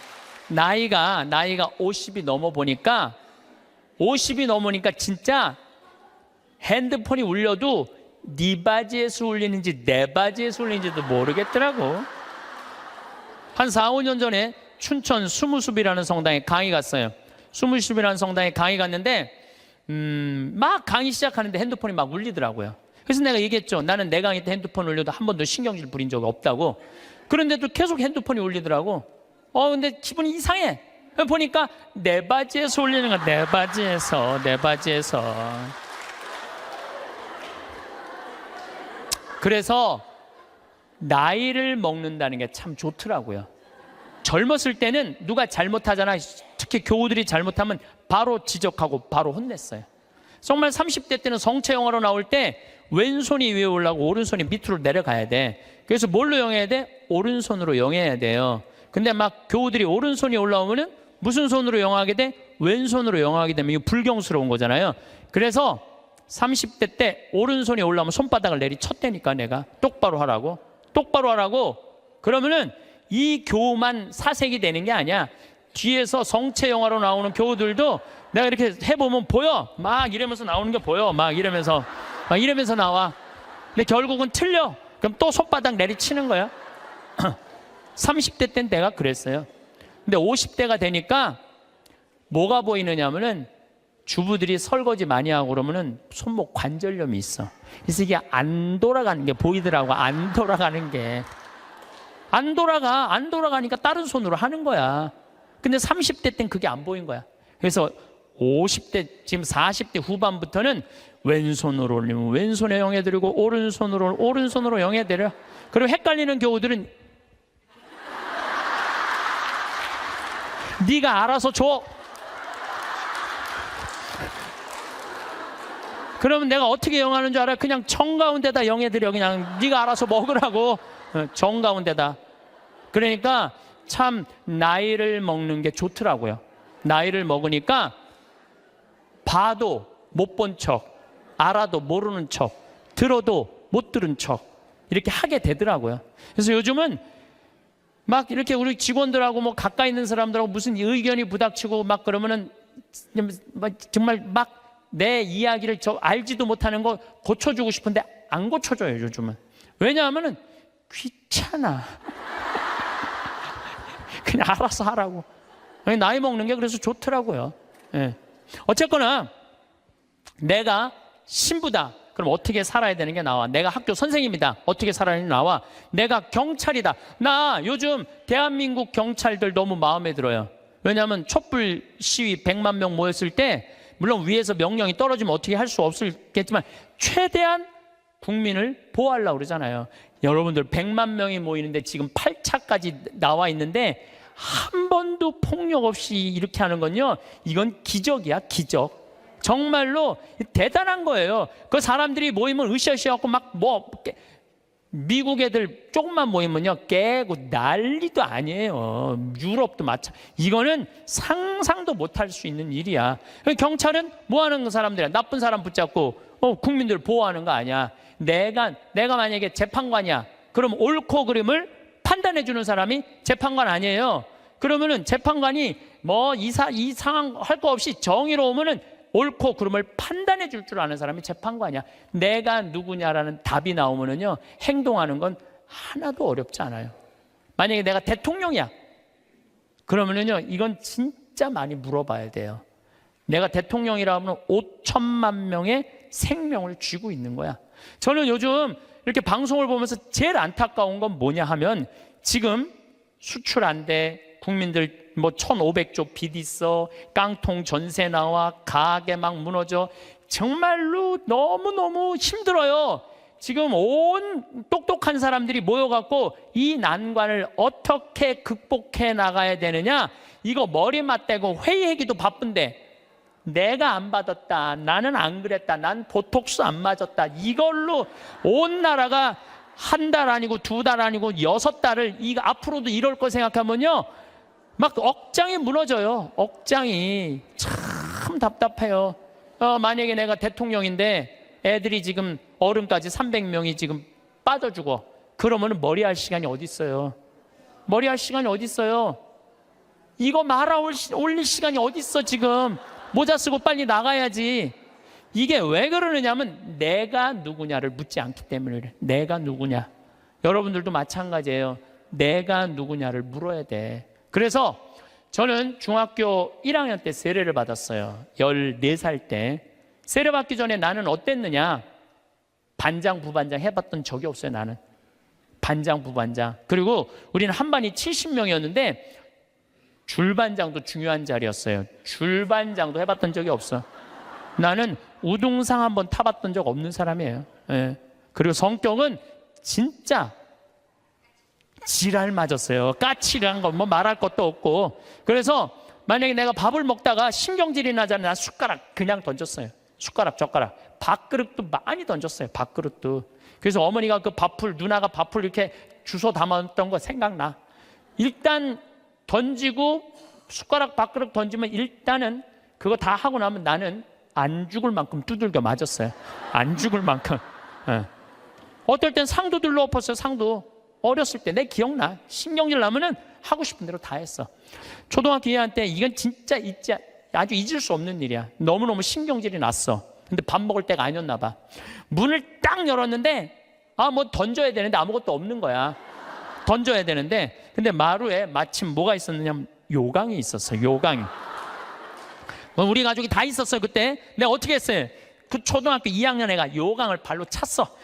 Speaker 1: 나이가 50이 넘어 보니까 50이 넘으니까 진짜 핸드폰이 울려도 네 바지에서 울리는지 내 바지에서 울리는지도 모르겠더라고. 한 4, 5년 전에 춘천 수무숲이라는 성당에 강의 갔어요. 수무숲이라는 성당에 강의 갔는데 막 강의 시작하는데 핸드폰이 막 울리더라고요. 그래서 내가 얘기했죠. 나는 내 강의 때 핸드폰 울려도 한 번도 신경질 부린 적이 없다고. 그런데도 계속 핸드폰이 울리더라고. 근데 기분이 이상해. 보니까 내 바지에서 울리는 거야. 내 바지에서. 그래서 나이를 먹는다는 게 참 좋더라고요. 젊었을 때는 누가 잘못하잖아. 특히 교우들이 잘못하면 바로 지적하고 바로 혼냈어요. 정말 30대 때는 성체 영화로 나올 때 왼손이 위에 올라가고 오른손이 밑으로 내려가야 돼. 그래서 뭘로 영해야 돼? 오른손으로 영해야 돼요. 근데 막 교우들이 오른손이 올라오면은 무슨 손으로 영하게 돼? 왼손으로 영하게 되면 이거 불경스러운 거잖아요. 그래서 30대 때 오른손이 올라오면 손바닥을 내리쳤다니까. 내가 똑바로 하라고. 그러면은 이 교우만 사색이 되는 게 아니야. 뒤에서 성체 영화로 나오는 교우들도 내가 이렇게 해보면 보여. 막 이러면서 나오는 게 보여. 막 이러면서 나와. 근데 결국은 틀려. 그럼 또 손바닥 내리치는 거야. 30대 때는 내가 그랬어요. 근데 50대가 되니까 뭐가 보이느냐면은 주부들이 설거지 많이 하고 그러면은 손목 관절염이 있어. 그래서 이게 안 돌아가는 게 보이더라고. 안 돌아가니까 다른 손으로 하는 거야. 근데 30대 땐 그게 안 보인 거야. 그래서 50대, 지금 40대 후반부터는 왼손으로 올리면 왼손에 영해드리고 오른손으로 영해드려. 그리고 헷갈리는 교우들은 네가 알아서 줘. 그러면 내가 어떻게 영하는 줄 알아? 그냥 정가운데다 영해드려. 그냥 네가 알아서 먹으라고. 정가운데다. 그러니까 참 나이를 먹는 게 좋더라고요. 나이를 먹으니까 봐도 못 본 척, 알아도 모르는 척, 들어도 못 들은 척 이렇게 하게 되더라고요. 그래서 요즘은 막 이렇게 우리 직원들하고 뭐 가까이 있는 사람들하고 무슨 의견이 부닥치고 막 그러면은 정말 막 내 이야기를 알지도 못하는 거 고쳐주고 싶은데 안 고쳐줘요, 요즘은. 왜냐하면은 귀찮아. 그냥 알아서 하라고. 나이 먹는 게 그래서 좋더라고요. 예. 어쨌거나 내가 신부다. 그럼 어떻게 살아야 되는 게 나와. 내가 학교 선생님이다. 어떻게 살아야 되는 게 나와. 내가 경찰이다. 나 요즘 대한민국 경찰들 너무 마음에 들어요. 왜냐하면 촛불 시위 100만 명 모였을 때 물론 위에서 명령이 떨어지면 어떻게 할 수 없겠지만 최대한 국민을 보호하려고 그러잖아요. 여러분들 100만 명이 모이는데 지금 8차까지 나와 있는데 한 번도 폭력 없이 이렇게 하는 건요, 이건 기적이야. 기적. 정말로 대단한 거예요. 그 사람들이 모이면 으쌰으쌰하고 막 미국 애들 조금만 모이면요 깨고 난리도 아니에요. 유럽도 마찬가지. 이거는 상상도 못할 수 있는 일이야. 경찰은 뭐 하는 사람들이야? 나쁜 사람 붙잡고 국민들 보호하는 거 아니야. 내가 만약에 재판관이야. 그럼 옳고 그름을 판단해 주는 사람이 재판관 아니에요. 그러면은 재판관이 뭐 이 상황 할 거 없이 정의로우면은 옳고 그름을 판단해 줄 줄 아는 사람이 재판관이야. 내가 누구냐라는 답이 나오면은요, 행동하는 건 하나도 어렵지 않아요. 만약에 내가 대통령이야. 그러면은요, 이건 진짜 많이 물어봐야 돼요. 내가 대통령이라 하면 5천만 명의 생명을 쥐고 있는 거야. 저는 요즘 이렇게 방송을 보면서 제일 안타까운 건 뭐냐 하면 지금 수출 안 돼, 국민들 뭐 1,500조 빚 있어, 깡통 전세 나와, 가게 막 무너져. 정말로 너무너무 힘들어요. 지금 온 똑똑한 사람들이 모여갖고 이 난관을 어떻게 극복해 나가야 되느냐, 이거 머리 맞대고 회의하기도 바쁜데, 내가 안 받았다, 나는 안 그랬다, 난 보톡스 안 맞았다, 이걸로 온 나라가 한 달 아니고 2달 아니고 6달을 이거 앞으로도 이럴 거 생각하면요, 막 억장이 무너져요. 억장이 참 답답해요. 만약에 내가 대통령인데 애들이 지금 어른까지 300명이 지금 빠져 죽어. 그러면 머리할 시간이 어디 있어요? 머리할 시간이 어디 있어요? 이거 말아 올릴 시간이 어디 있어? 지금 모자 쓰고 빨리 나가야지. 이게 왜 그러느냐면 내가 누구냐를 묻지 않기 때문에 그래. 내가 누구냐. 여러분들도 마찬가지예요. 내가 누구냐를 물어야 돼. 그래서 저는 중학교 1학년 때 세례를 받았어요. 14살 때. 세례 받기 전에 나는 어땠느냐? 반장, 부반장 해봤던 적이 없어요. 나는 반장, 부반장. 그리고 우리는 한 반이 70명이었는데 줄반장도 중요한 자리였어요. 줄반장도 해봤던 적이 없어. 나는 우등상 한번 타봤던 적 없는 사람이에요. 예. 그리고 성격은 진짜 지랄 맞았어요. 까칠한 거 뭐 말할 것도 없고. 그래서 만약에 내가 밥을 먹다가 신경질이 나잖아요. 난 숟가락 그냥 던졌어요. 숟가락, 젓가락. 밥그릇도 많이 던졌어요. 밥그릇도. 그래서 어머니가 그 밥풀, 누나가 밥풀 이렇게 주워 담았던 거 생각나. 일단 던지고 숟가락, 밥그릇 던지면 일단은 그거 다 하고 나면 나는 안 죽을 만큼 두들겨 맞았어요. 안 죽을 만큼. 예. 어떨 땐 상도 들러 엎었어요. 상도. 어렸을 때 내 기억나. 신경질 나면은 하고 싶은 대로 다 했어. 초등학교 2학년 때 이건 진짜 아주 잊을 수 없는 일이야. 너무너무 신경질이 났어. 근데 밥 먹을 때가 아니었나 봐. 문을 딱 열었는데 뭐 던져야 되는데 아무것도 없는 거야. 던져야 되는데 근데 마루에 마침 뭐가 있었느냐면 요강이 있었어. 요강이. 우리 가족이 다 있었어요. 그때 내가 어떻게 했어요? 그 초등학교 2학년 애가 요강을 발로 찼어.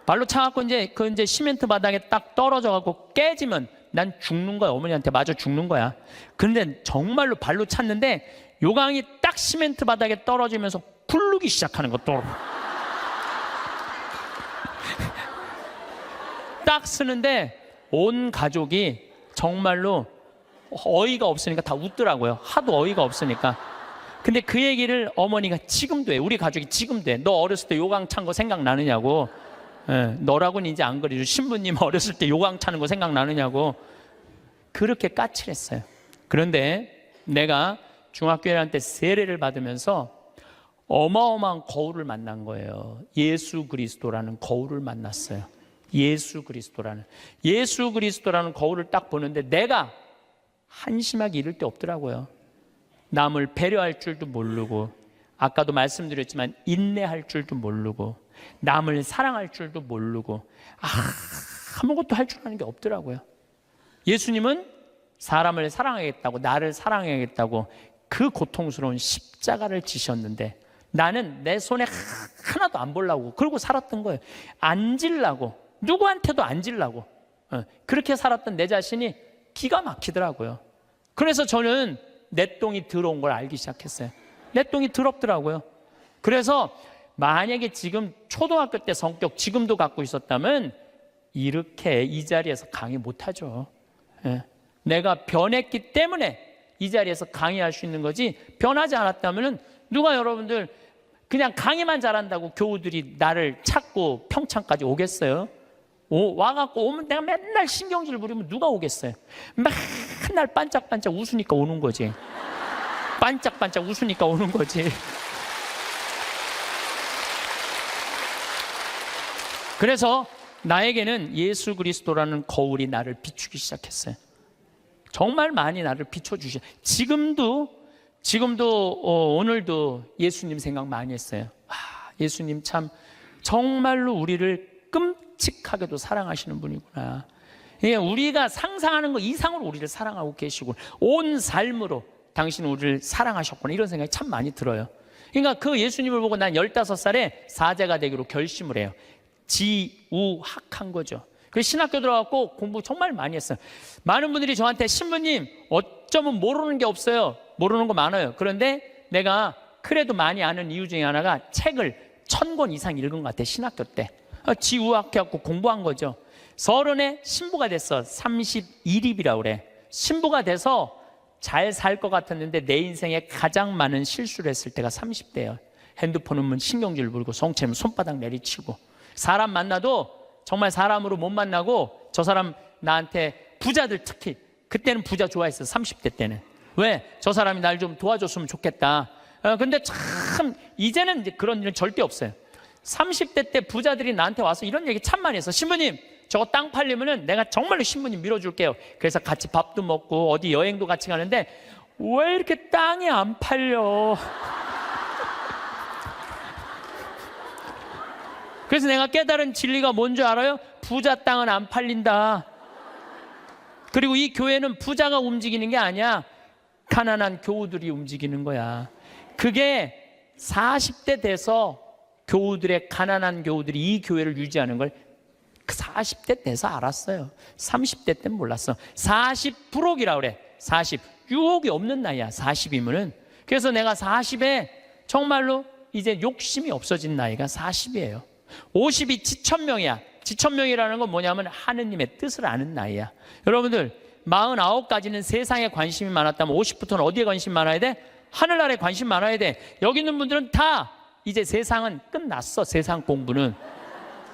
Speaker 1: 발로 차갖고 이제 시멘트 바닥에 딱 떨어져갖고 깨지면 난 죽는 거야. 어머니한테 맞아 죽는 거야. 그런데 정말로 발로 찼는데 요강이 딱 시멘트 바닥에 떨어지면서 굴르기 시작하는 것도 딱 쓰는데 온 가족이 정말로 어이가 없으니까 다 웃더라고요. 하도 어이가 없으니까. 근데 그 얘기를 어머니가 지금도 해. 우리 가족이 지금도 해. 너 어렸을 때 요강 찬 거 생각나느냐고. 예, 너라고는 이제 안 그래도 신부님 어렸을 때 요강 차는 거 생각나느냐고. 그렇게 까칠했어요. 그런데 내가 중학교 1학년 때 세례를 받으면서 어마어마한 거울을 만난 거예요. 예수 그리스도라는 거울을 만났어요. 예수 그리스도라는 거울을 딱 보는데 내가 한심하게 이럴 데 없더라고요. 남을 배려할 줄도 모르고, 아까도 말씀드렸지만 인내할 줄도 모르고, 남을 사랑할 줄도 모르고, 아무것도 할 줄 아는 게 없더라고요. 예수님은 사람을 사랑하겠다고, 나를 사랑하겠다고 그 고통스러운 십자가를 지셨는데 나는 내 손에 하나도 안 보려고 그러고 살았던 거예요. 안 질라고, 누구한테도 안 질라고. 그렇게 살았던 내 자신이 기가 막히더라고요. 그래서 저는 내 똥이 더러운 걸 알기 시작했어요. 내 똥이 더럽더라고요. 그래서 만약에 지금 초등학교 때 성격 지금도 갖고 있었다면 이렇게 이 자리에서 강의 못하죠. 내가 변했기 때문에 이 자리에서 강의할 수 있는 거지, 변하지 않았다면 누가 여러분들 그냥 강의만 잘한다고 교우들이 나를 찾고 평창까지 오겠어요? 와갖고 오면 내가 맨날 신경질 부리면 누가 오겠어요? 맨날 반짝반짝 웃으니까 오는 거지. 반짝반짝 웃으니까 오는 거지. 그래서 나에게는 예수 그리스도라는 거울이 나를 비추기 시작했어요. 정말 많이 나를 비춰주셔. 지금도 오늘도 예수님 생각 많이 했어요. 예수님 참 정말로 우리를 끔찍하게도 사랑하시는 분이구나. 우리가 상상하는 것 이상으로 우리를 사랑하고 계시고 온 삶으로 당신은 우리를 사랑하셨구나, 이런 생각이 참 많이 들어요. 그러니까 그 예수님을 보고 난 15살에 사제가 되기로 결심을 해요. 지우학한 거죠. 그 신학교 들어가고 공부 정말 많이 했어요. 많은 분들이 저한테 신부님 어쩌면 모르는 게 없어요. 모르는 거 많아요. 그런데 내가 그래도 많이 아는 이유 중에 하나가 책을 1000권 이상 읽은 것 같아. 신학교 때 지우학해갖고 공부한 거죠. 서른에 신부가 됐어. 31입이라고 그래. 신부가 돼서 잘 살 것 같았는데 내 인생에 가장 많은 실수를 했을 때가 30대예요. 핸드폰 오면 신경질 부리고 성체면 손바닥 내리치고, 사람 만나도 정말 사람으로 못 만나고, 저 사람 나한테, 부자들 특히 그때는 부자 좋아했어. 30대 때는. 왜? 저 사람이 날 좀 도와줬으면 좋겠다. 근데 참 이제는 이제 그런 일은 절대 없어요. 30대 때 부자들이 나한테 와서 이런 얘기 참 많이 했어. 신부님 저거 땅 팔리면은 내가 정말로 신부님 밀어줄게요. 그래서 같이 밥도 먹고 어디 여행도 같이 가는데 왜 이렇게 땅이 안 팔려? 그래서 내가 깨달은 진리가 뭔지 알아요? 부자 땅은 안 팔린다. 그리고 이 교회는 부자가 움직이는 게 아니야. 가난한 교우들이 움직이는 거야. 그게 40대 돼서 교우들의, 가난한 교우들이 이 교회를 유지하는 걸 40대 돼서 알았어요. 30대 때는 몰랐어. 40%이라고 그래. 40. 유혹이 없는 나이야. 40이면은. 그래서 내가 40에 정말로 이제 욕심이 없어진 나이가 40이에요. 50이 지천명이야. 지천명이라는 건 뭐냐면 하느님의 뜻을 아는 나이야. 여러분들 49까지는 세상에 관심이 많았다면 50부터는 어디에 관심 많아야 돼? 하늘나라에 관심 많아야 돼. 여기 있는 분들은 다 이제 세상은 끝났어. 세상 공부는.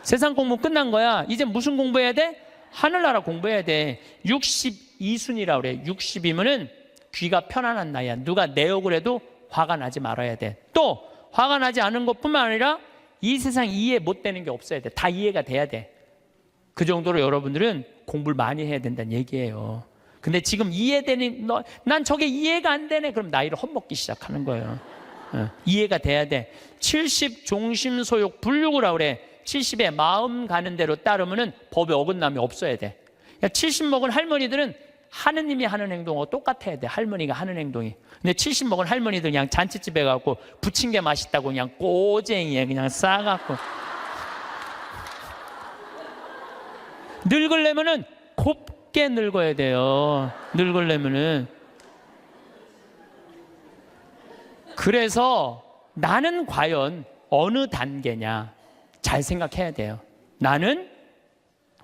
Speaker 1: 세상 공부 끝난 거야. 이제 무슨 공부해야 돼? 하늘나라 공부해야 돼. 62순이라고 그래. 60이면은 귀가 편안한 나이야. 누가 내 욕을 해도 화가 나지 말아야 돼. 또 화가 나지 않은 것뿐만 아니라 이 세상 이해 못 되는 게 없어야 돼. 다 이해가 돼야 돼. 그 정도로 여러분들은 공부를 많이 해야 된다는 얘기예요. 근데 지금 이해되는, 난 저게 이해가 안 되네. 그럼 나이를 헛먹기 시작하는 거예요. 이해가 돼야 돼. 70 종심소욕 불육이라고 그래. 70에 마음 가는 대로 따르면은 법에 어긋남이 없어야 돼. 70 먹은 할머니들은 하느님이 하는 행동하고 똑같아야 돼. 할머니가 하는 행동이. 근데 70 먹은 할머니들 그냥 잔치집에 가고 부친 게 맛있다고 그냥 꼬쟁이에 그냥 싸갖고. 늙으려면은 곱게 늙어야 돼요. 늙으려면은. 그래서 나는 과연 어느 단계냐 잘 생각해야 돼요. 나는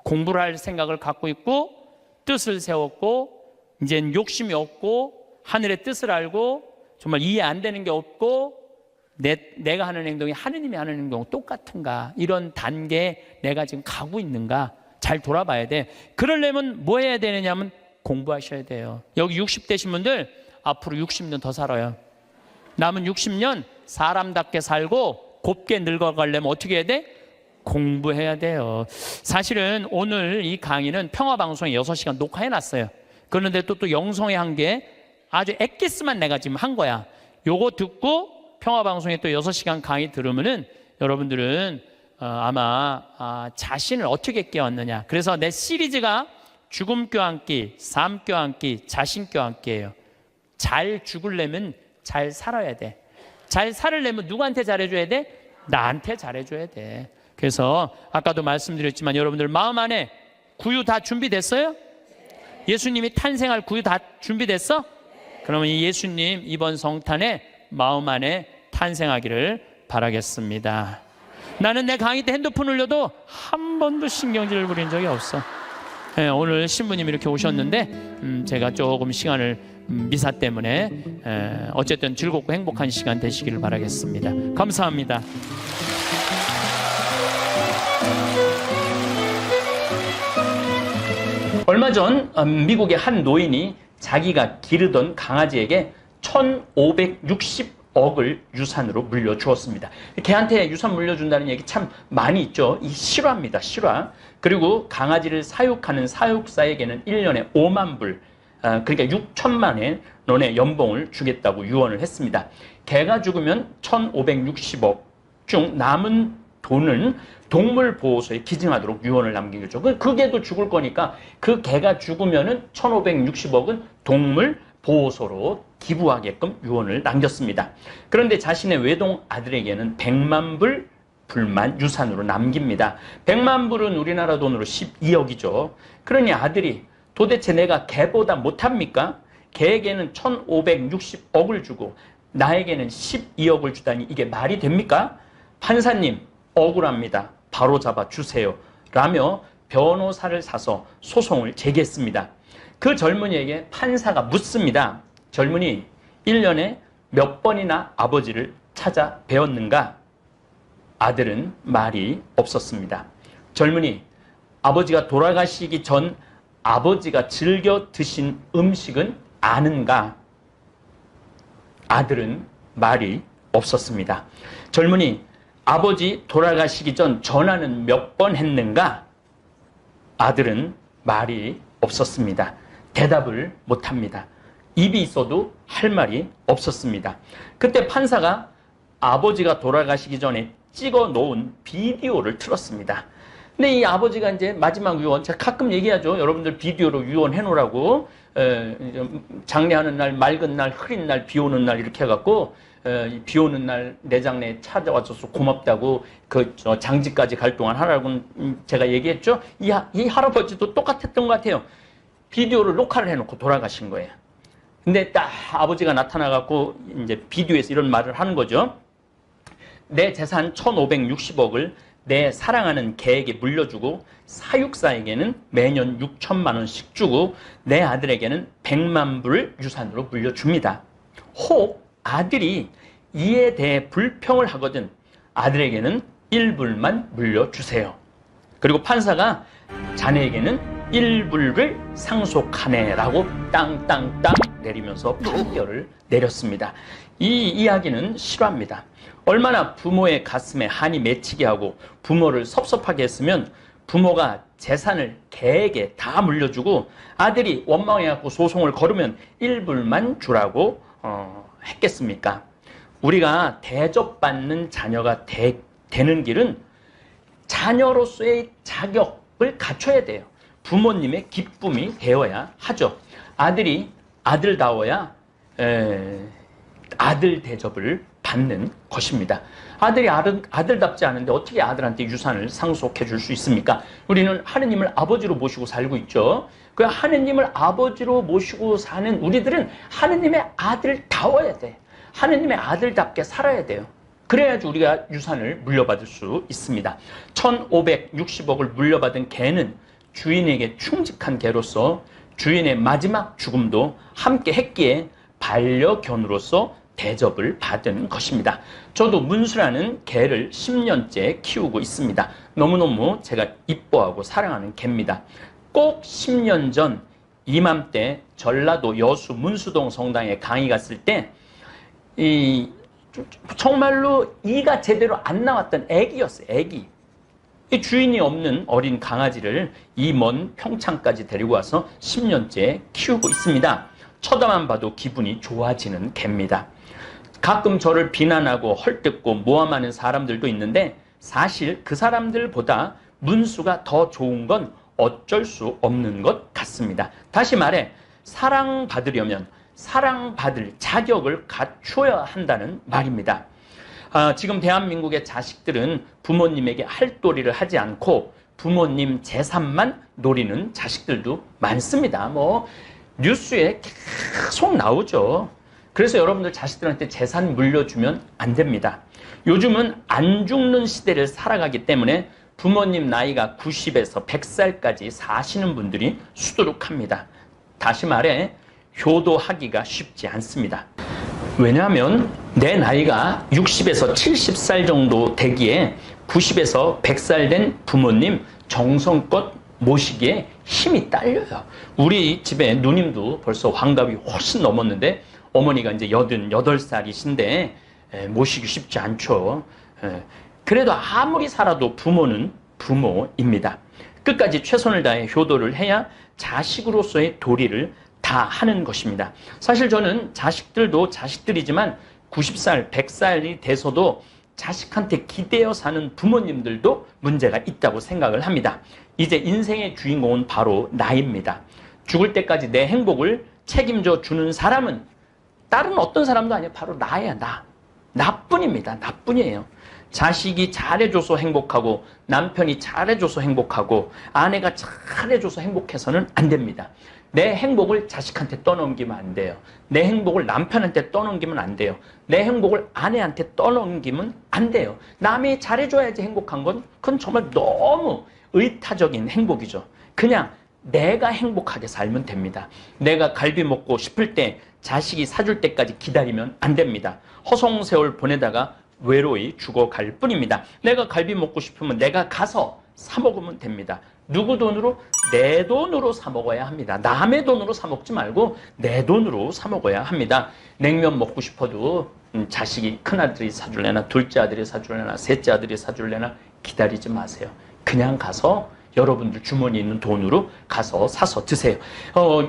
Speaker 1: 공부를 할 생각을 갖고 있고 뜻을 세웠고 이젠 욕심이 없고 하늘의 뜻을 알고 정말 이해 안 되는 게 없고 내가 하는 행동이 하느님이 하는 행동과 똑같은가, 이런 단계에 내가 지금 가고 있는가 잘 돌아봐야 돼. 그러려면 뭐 해야 되느냐면 공부하셔야 돼요. 여기 60대신 분들 앞으로 60년 더 살아요. 남은 60년 사람답게 살고 곱게 늙어가려면 어떻게 해야 돼? 공부해야 돼요. 사실은 오늘 이 강의는 평화방송에 6시간 녹화해놨어요. 그런데 또 영성에 한 게 아주 엑기스만 내가 지금 한 거야. 요거 듣고 평화방송에 또 6시간 강의 들으면은 여러분들은 아마 자신을 어떻게 깨웠느냐. 그래서 내 시리즈가 죽음 껴안기, 삶 껴안기, 자신 껴안기예요. 잘 죽으려면 잘 살아야 돼. 잘 살으려면 누구한테 잘해줘야 돼? 나한테 잘해줘야 돼. 그래서 아까도 말씀드렸지만 여러분들 마음 안에 구유 다 준비됐어요? 예수님이 탄생할 구유 다 준비됐어? 그러면 이 예수님 이번 성탄에 마음 안에 탄생하기를 바라겠습니다. 나는 내 강의 때 핸드폰 울려도 한 번도 신경질을 부린 적이 없어. 네, 오늘 신부님 이렇게 오셨는데 제가 조금 시간을 미사 때문에 어쨌든 즐겁고 행복한 시간 되시기를 바라겠습니다. 감사합니다. 얼마 전 미국의 한 노인이 자기가 기르던 강아지에게 1,560억을 유산으로 물려주었습니다. 걔한테 유산 물려준다는 얘기 참 많이 있죠. 이 실화입니다. 실화. 그리고 강아지를 사육하는 사육사에게는 1년에 5만 불, 그러니까 6천만 원의 연봉을 주겠다고 유언을 했습니다. 개가 죽으면 1,560억 중 남은 돈은 동물보호소에 기증하도록 유언을 남긴 거죠. 그 개도 죽을 거니까 그 개가 죽으면은 1,560억은 동물보호소로 기부하게끔 유언을 남겼습니다. 그런데 자신의 외동 아들에게는 100만 불 불만 유산으로 남깁니다. 100만 불은 우리나라 돈으로 12억이죠. 그러니 아들이 도대체 내가 걔보다 못합니까? 걔에게는 1560억을 주고 나에게는 12억을 주다니 이게 말이 됩니까? 판사님, 억울합니다. 바로 잡아 주세요. 라며 변호사를 사서 소송을 제기했습니다. 그 젊은이에게 판사가 묻습니다. 젊은이, 1년에 몇 번이나 아버지를 찾아 뵈었는가? 아들은 말이 없었습니다. 젊은이, 아버지가 돌아가시기 전 아버지가 즐겨 드신 음식은 아는가? 아들은 말이 없었습니다. 젊은이, 아버지 돌아가시기 전 전화는 몇 번 했는가? 아들은 말이 없었습니다. 대답을 못합니다. 입이 있어도 할 말이 없었습니다. 그때 판사가 아버지가 돌아가시기 전에 찍어 놓은 비디오를 틀었습니다. 근데 이 아버지가 이제 마지막 유언, 제가 가끔 얘기하죠. 여러분들 비디오로 유언해 놓으라고. 장례하는 날, 맑은 날, 흐린 날, 비 오는 날 이렇게 해갖고 비 오는 날 내 장례에 찾아와줘서 고맙다고 그 장지까지 갈 동안 하라고 제가 얘기했죠. 이 할아버지도 똑같았던 것 같아요. 비디오를 녹화를 해놓고 돌아가신 거예요. 근데 딱 아버지가 나타나갖고 이제 비디오에서 이런 말을 하는 거죠. 내 재산 1560억을 내 사랑하는 개에게 물려주고 사육사에게는 매년 6천만 원씩 주고 내 아들에게는 100만 불을 유산으로 물려줍니다. 혹 아들이 이에 대해 불평을 하거든 아들에게는 1불만 물려주세요. 그리고 판사가 자네에게는 1불을 상속하네라고 땅땅땅 내리면서 판결을 내렸습니다. 이 이야기는 실화입니다. 얼마나 부모의 가슴에 한이 맺히게 하고 부모를 섭섭하게 했으면 부모가 재산을 개에게 다 물려주고 아들이 원망해갖고 소송을 걸으면 1불만 주라고 했겠습니까? 우리가 대접받는 자녀가 되는 길은 자녀로서의 자격을 갖춰야 돼요. 부모님의 기쁨이 되어야 하죠. 아들이 아들다워야 아들 대접을 받는 것입니다. 아들이 아들답지 않은데 어떻게 아들한테 유산을 상속해 줄 수 있습니까? 우리는 하느님을 아버지로 모시고 살고 있죠. 그 하느님을 아버지로 모시고 사는 우리들은 하느님의 아들다워야 돼. 하느님의 아들답게 살아야 돼요. 그래야지 우리가 유산을 물려받을 수 있습니다. 1560억을 물려받은 개는 주인에게 충직한 개로서 주인의 마지막 죽음도 함께 했기에 반려견으로서 대접을 받은 것입니다. 저도 문수라는 개를 10년째 키우고 있습니다. 너무너무 제가 이뻐하고 사랑하는 개입니다. 꼭 10년 전 이맘때 전라도 여수 문수동 성당에 강의 갔을 때 정말로 이가 제대로 안 나왔던 애기였어요. 애기. 이 주인이 없는 어린 강아지를 이 먼 평창까지 데리고 와서 10년째 키우고 있습니다. 쳐다만 봐도 기분이 좋아지는 개입니다. 가끔 저를 비난하고 헐뜯고 모함하는 사람들도 있는데 사실 그 사람들보다 문수가 더 좋은 건 어쩔 수 없는 것 같습니다. 다시 말해 사랑받으려면 사랑받을 자격을 갖춰야 한다는 말입니다. 지금 대한민국의 자식들은 부모님에게 할도리를 하지 않고 부모님 재산만 노리는 자식들도 많습니다. 뉴스에 계속 나오죠. 그래서 여러분들 자식들한테 재산 물려주면 안 됩니다. 요즘은 안 죽는 시대를 살아가기 때문에 부모님 나이가 90에서 100살까지 사시는 분들이 수두룩합니다. 다시 말해 효도하기가 쉽지 않습니다. 왜냐하면 내 나이가 60에서 70살 정도 되기에 90에서 100살 된 부모님 정성껏 모시기에 힘이 딸려요. 우리 집에 누님도 벌써 환갑이 훨씬 넘었는데 어머니가 이제 88살이신데 모시기 쉽지 않죠. 그래도 아무리 살아도 부모는 부모입니다. 끝까지 최선을 다해 효도를 해야 자식으로서의 도리를 다 하는 것입니다. 사실 저는 자식들도 자식들이지만 90살, 100살이 돼서도 자식한테 기대어 사는 부모님들도 문제가 있다고 생각을 합니다. 이제 인생의 주인공은 바로 나입니다. 죽을 때까지 내 행복을 책임져 주는 사람은 다른 어떤 사람도 아니에요. 바로 나예요. 나뿐입니다. 나뿐이에요. 자식이 잘해줘서 행복하고 남편이 잘해줘서 행복하고 아내가 잘해줘서 행복해서는 안 됩니다. 내 행복을 자식한테 떠넘기면 안 돼요. 내 행복을 남편한테 떠넘기면 안 돼요. 내 행복을 아내한테 떠넘기면 안 돼요. 남이 잘해줘야지 행복한 건 그건 정말 너무 의타적인 행복이죠. 그냥 내가 행복하게 살면 됩니다. 내가 갈비 먹고 싶을 때 자식이 사줄 때까지 기다리면 안 됩니다. 허송세월 보내다가 외로이 죽어갈 뿐입니다. 내가 갈비 먹고 싶으면 내가 가서 사 먹으면 됩니다. 누구 돈으로? 내 돈으로 사 먹어야 합니다. 남의 돈으로 사 먹지 말고 내 돈으로 사 먹어야 합니다. 냉면 먹고 싶어도 자식이 큰아들이 사줄래나 둘째 아들이 사줄래나 셋째 아들이 사줄래나 기다리지 마세요. 그냥 가서 여러분들 주머니에 있는 돈으로 가서 사서 드세요.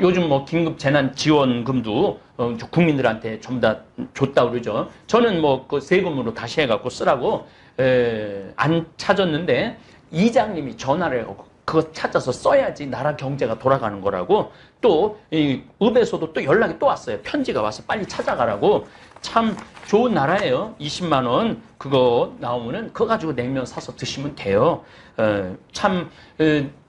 Speaker 1: 요즘 뭐 긴급 재난 지원금도 국민들한테 전부 다 줬다 그러죠. 저는 뭐 그 세금으로 다시 해갖고 쓰라고 안 찾았는데 이장님이 전화를 해갖고 그거 찾아서 써야지 나라 경제가 돌아가는 거라고 또 읍에서도 또 연락이 또 왔어요. 편지가 와서 빨리 찾아가라고. 참 좋은 나라예요. 20만 원 그거 나오면은 그거 가지고 냉면 사서 드시면 돼요. 참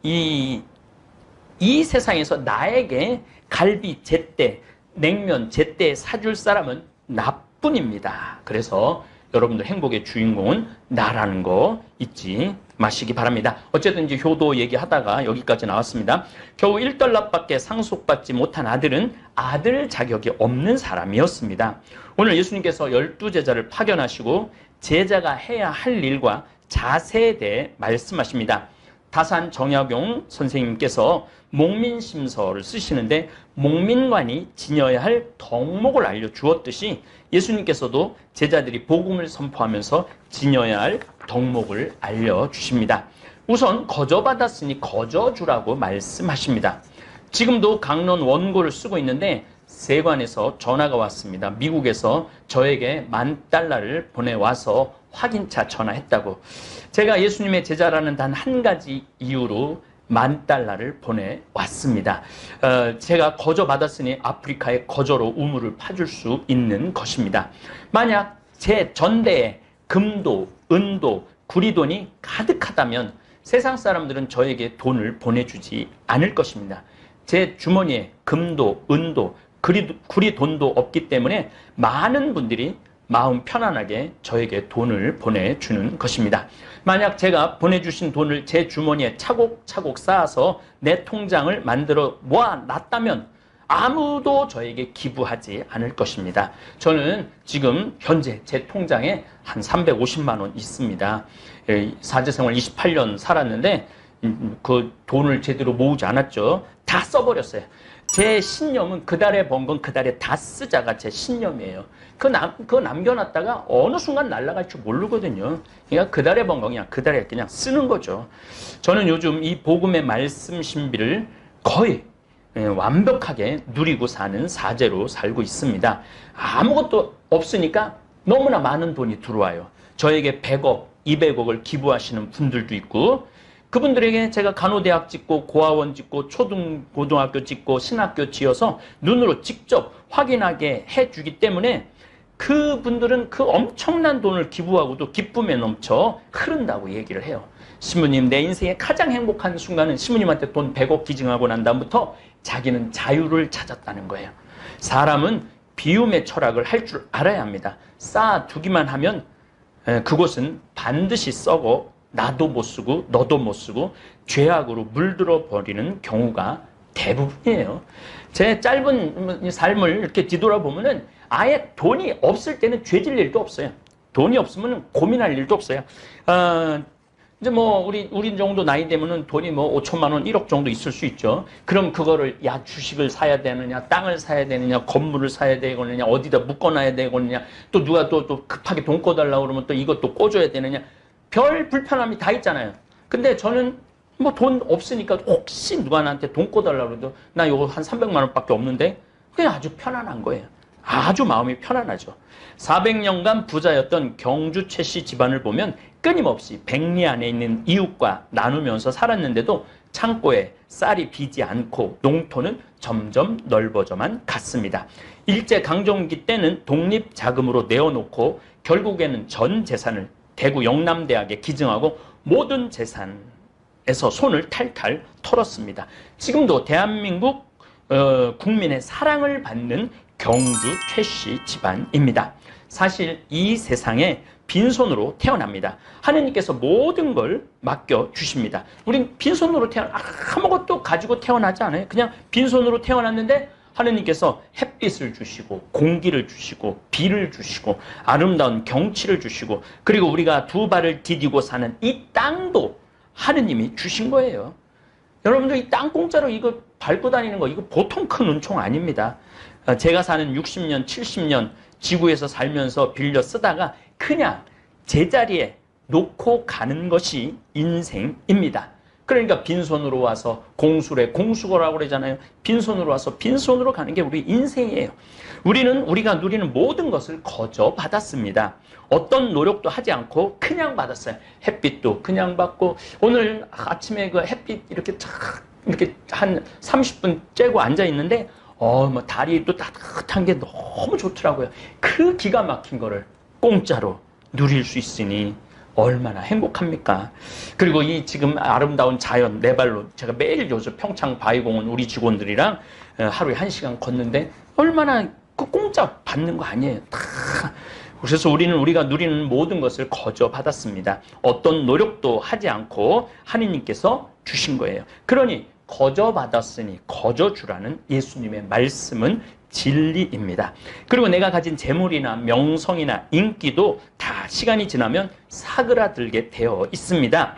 Speaker 1: 이 세상에서 나에게 갈비 제때 냉면 제때 사줄 사람은 나뿐입니다. 그래서 여러분들 행복의 주인공은 나라는 거 잊지 마시기 바랍니다. 어쨌든 이제 효도 얘기하다가 여기까지 나왔습니다. 겨우 1달러밖에 상속받지 못한 아들은 아들 자격이 없는 사람이었습니다. 오늘 예수님께서 12제자를 파견하시고 제자가 해야 할 일과 자세에 대해 말씀하십니다. 다산 정약용 선생님께서 목민심서를 쓰시는데 목민관이 지녀야 할 덕목을 알려주었듯이 예수님께서도 제자들이 복음을 선포하면서 지녀야 할 덕목을 알려주십니다. 우선 거저받았으니 거저주라고 말씀하십니다. 지금도 강론 원고를 쓰고 있는데 세관에서 전화가 왔습니다. 미국에서 저에게 $10,000를 보내와서 확인차 전화했다고. 제가 예수님의 제자라는 단 한 가지 이유로 $10,000를 보내왔습니다. 제가 거저 받았으니 아프리카에 거저로 우물을 파줄 수 있는 것입니다. 만약 제 전대에 금도, 은도, 구리돈이 가득하다면 세상 사람들은 저에게 돈을 보내주지 않을 것입니다. 제 주머니에 금도, 은도, 구리돈도 없기 때문에 많은 분들이 마음 편안하게 저에게 돈을 보내주는 것입니다. 만약 제가 보내주신 돈을 제 주머니에 차곡차곡 쌓아서 내 통장을 만들어 모아놨다면 아무도 저에게 기부하지 않을 것입니다. 저는 지금 현재 제 통장에 한 350만 원 있습니다. 사제생활 28년 살았는데 그 돈을 제대로 모으지 않았죠. 다 써버렸어요. 제 신념은 그달에 번 건 그달에 다 쓰자가 제 신념이에요. 그거 남겨놨다가 어느 순간 날아갈 줄 모르거든요. 그러니까 그달에 번 건 그달에 그냥 쓰는 거죠. 저는 요즘 이 복음의 말씀 신비를 거의 완벽하게 누리고 사는 사제로 살고 있습니다. 아무것도 없으니까 너무나 많은 돈이 들어와요. 저에게 100억, 200억을 기부하시는 분들도 있고 그분들에게 제가 간호대학 짓고 고아원 짓고 고등학교 짓고 신학교 지어서 눈으로 직접 확인하게 해주기 때문에 그분들은 그 엄청난 돈을 기부하고도 기쁨에 넘쳐 흐른다고 얘기를 해요. 신부님, 내 인생의 가장 행복한 순간은 신부님한테 돈 100억 기증하고 난 다음부터 자기는 자유를 찾았다는 거예요. 사람은 비움의 철학을 할 줄 알아야 합니다. 쌓아두기만 하면 그곳은 반드시 썩어 나도 못 쓰고 너도 못 쓰고 죄악으로 물들어 버리는 경우가 대부분이에요. 제 짧은 삶을 이렇게 뒤돌아보면은 아예 돈이 없을 때는 죄질 일도 없어요. 돈이 없으면 고민할 일도 없어요. 이제 뭐 우리 정도 나이 되면은 돈이 뭐 5천만 원, 1억 정도 있을 수 있죠. 그럼 그거를 주식을 사야 되느냐, 땅을 사야 되느냐, 건물을 사야 되느냐, 어디다 묶어놔야 되느냐, 또 누가 또 급하게 돈 꿔달라고 그러면 또 이것도 꿔줘야 되느냐. 별 불편함이 다 있잖아요. 근데 저는 뭐 돈 없으니까 혹시 누가 나한테 돈 꿔달라고 해도 나 이거 한 300만 원밖에 없는데 그냥 아주 편안한 거예요. 아주 마음이 편안하죠. 400년간 부자였던 경주 최씨 집안을 보면 끊임없이 백리 안에 있는 이웃과 나누면서 살았는데도 창고에 쌀이 비지 않고 농토는 점점 넓어져만 갔습니다. 일제강점기 때는 독립자금으로 내어놓고 결국에는 전 재산을 대구 영남대학에 기증하고 모든 재산에서 손을 탈탈 털었습니다. 지금도 대한민국 국민의 사랑을 받는 경주 최씨 집안입니다. 사실 이 세상에 빈손으로 태어납니다. 하느님께서 모든 걸 맡겨주십니다. 우린 빈손으로 아무것도 가지고 태어나지 않아요. 그냥 빈손으로 태어났는데 하느님께서 햇빛을 주시고 공기를 주시고 비를 주시고 아름다운 경치를 주시고 그리고 우리가 두 발을 디디고 사는 이 땅도 하느님이 주신 거예요. 여러분들 이 땅 공짜로 이거 밟고 다니는 거 이거 보통 큰 은총 아닙니다. 제가 사는 60년, 70년 지구에서 살면서 빌려 쓰다가 그냥 제자리에 놓고 가는 것이 인생입니다. 그러니까 빈손으로 와서 공수래, 공수거라고 그러잖아요. 빈손으로 와서 빈손으로 가는 게 우리 인생이에요. 우리가 누리는 모든 것을 거저 받았습니다. 어떤 노력도 하지 않고 그냥 받았어요. 햇빛도 그냥 받고 오늘 아침에 그 햇빛 이렇게 한 30분 쬐고 앉아 있는데 뭐 다리도 따뜻한 게 너무 좋더라고요. 그 기가 막힌 거를 공짜로 누릴 수 있으니 얼마나 행복합니까? 그리고 이 지금 아름다운 자연 네 발로 제가 매일 요즘 평창 바위공원 우리 직원들이랑 하루에 1시간 걷는데 얼마나 그 공짜 받는 거 아니에요. 다. 그래서 우리가 누리는 모든 것을 거저 받았습니다. 어떤 노력도 하지 않고 하느님께서 주신 거예요. 그러니 거저 받았으니 거저 주라는 예수님의 말씀은 진리입니다. 그리고 내가 가진 재물이나 명성이나 인기도 다 시간이 지나면 사그라들게 되어 있습니다.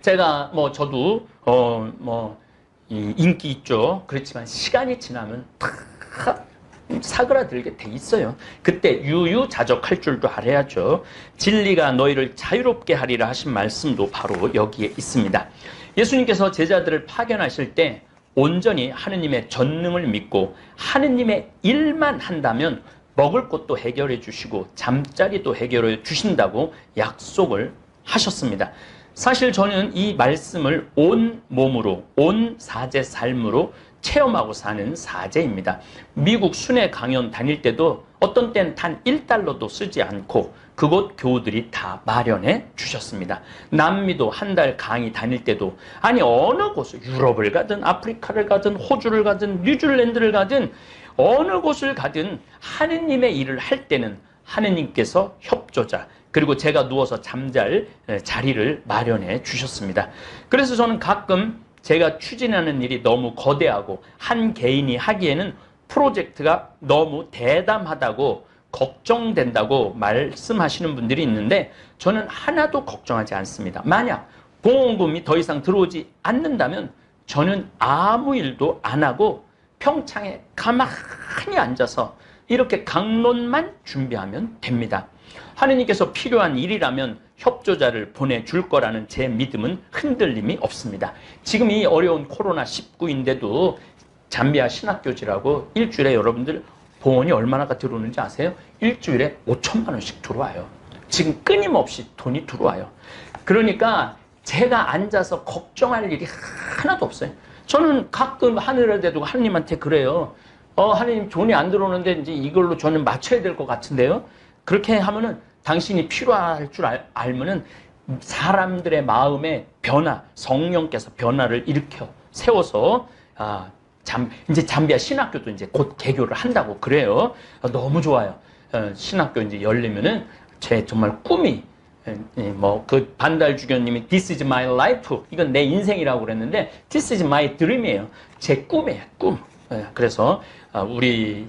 Speaker 1: 제가 저도 인기 있죠. 그렇지만 시간이 지나면 다 사그라들게 돼 있어요. 그때 유유자적할 줄도 알아야죠. 진리가 너희를 자유롭게 하리라 하신 말씀도 바로 여기에 있습니다. 예수님께서 제자들을 파견하실 때 온전히 하느님의 전능을 믿고 하느님의 일만 한다면 먹을 것도 해결해 주시고 잠자리도 해결해 주신다고 약속을 하셨습니다. 사실 저는 이 말씀을 온 몸으로 온 사제 삶으로 체험하고 사는 사제입니다. 미국 순회 강연 다닐 때도 어떤 때는 단 1달러도 쓰지 않고 그곳 교우들이 다 마련해 주셨습니다. 남미도 한 달 강의 다닐 때도 아니 어느 곳을 유럽을 가든 아프리카를 가든 호주를 가든 뉴질랜드를 가든 어느 곳을 가든 하느님의 일을 할 때는 하느님께서 협조자 그리고 제가 누워서 잠잘 자리를 마련해 주셨습니다. 그래서 저는 가끔 제가 추진하는 일이 너무 거대하고 한 개인이 하기에는 프로젝트가 너무 대담하다고 걱정된다고 말씀하시는 분들이 있는데 저는 하나도 걱정하지 않습니다. 만약 보험금이 더 이상 들어오지 않는다면 저는 아무 일도 안 하고 평창에 가만히 앉아서 이렇게 강론만 준비하면 됩니다. 하느님께서 필요한 일이라면 협조자를 보내줄 거라는 제 믿음은 흔들림이 없습니다. 지금 이 어려운 코로나19인데도 잠비아 신학교지라고 일주일에 여러분들 봉헌이 얼마나가 들어오는지 아세요? 일주일에 5천만 원씩 들어와요. 지금 끊임없이 돈이 들어와요. 그러니까 제가 앉아서 걱정할 일이 하나도 없어요. 저는 가끔 하늘에 대고 하느님한테 그래요. 하느님 돈이 안 들어오는데 이제 이걸로 저는 맞춰야 될 것 같은데요. 그렇게 하면은 당신이 필요할 줄 알면은 사람들의 마음의 변화, 성령께서 변화를 일으켜 세워서 이제 잠비아 신학교도 이제 곧 개교를 한다고 그래요. 너무 좋아요. 신학교 이제 열리면은 제 정말 꿈이 그 반달 주교님이 This is my life 이건 내 인생이라고 그랬는데 This is my dream이에요. 제 꿈이에요. 꿈. 그래서 우리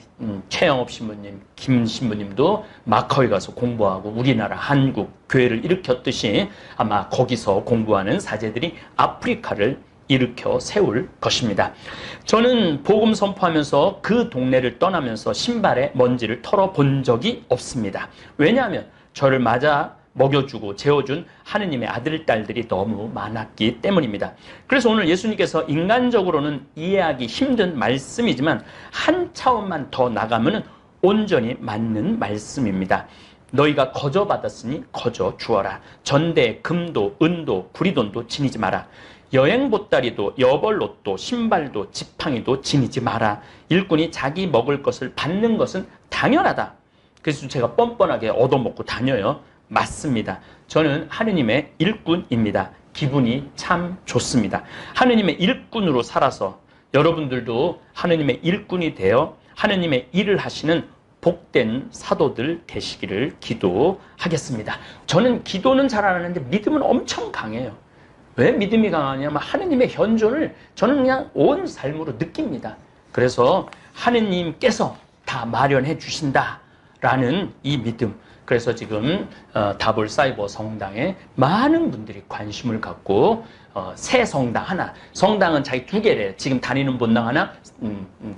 Speaker 1: 최영업 신부님, 김 신부님도 마카오에 가서 공부하고 우리나라 한국 교회를 일으켰듯이 아마 거기서 공부하는 사제들이 아프리카를 일으켜 세울 것입니다. 저는 복음 선포하면서 그 동네를 떠나면서 신발에 먼지를 털어본 적이 없습니다. 왜냐하면 저를 맞아 먹여주고 재워준 하느님의 아들, 딸들이 너무 많았기 때문입니다. 그래서 오늘 예수님께서 인간적으로는 이해하기 힘든 말씀이지만 한 차원만 더 나가면 온전히 맞는 말씀입니다. 너희가 거저 받았으니 거저 주어라. 전대, 금도, 은도, 구리돈도 지니지 마라. 여행 보따리도, 여벌옷도, 신발도, 지팡이도 지니지 마라. 일꾼이 자기 먹을 것을 받는 것은 당연하다. 그래서 제가 뻔뻔하게 얻어먹고 다녀요. 맞습니다. 저는 하느님의 일꾼입니다. 기분이 참 좋습니다. 하느님의 일꾼으로 살아서 여러분들도 하느님의 일꾼이 되어 하느님의 일을 하시는 복된 사도들 되시기를 기도하겠습니다. 저는 기도는 잘 안 하는데 믿음은 엄청 강해요. 왜 믿음이 강하냐면 하느님의 현존을 저는 그냥 온 삶으로 느낍니다. 그래서 하느님께서 다 마련해 주신다라는 이 믿음. 그래서 지금 다볼 사이버 성당에 많은 분들이 관심을 갖고 새 성당 하나, 성당은 자기 두 개래요. 지금 다니는 본당 하나,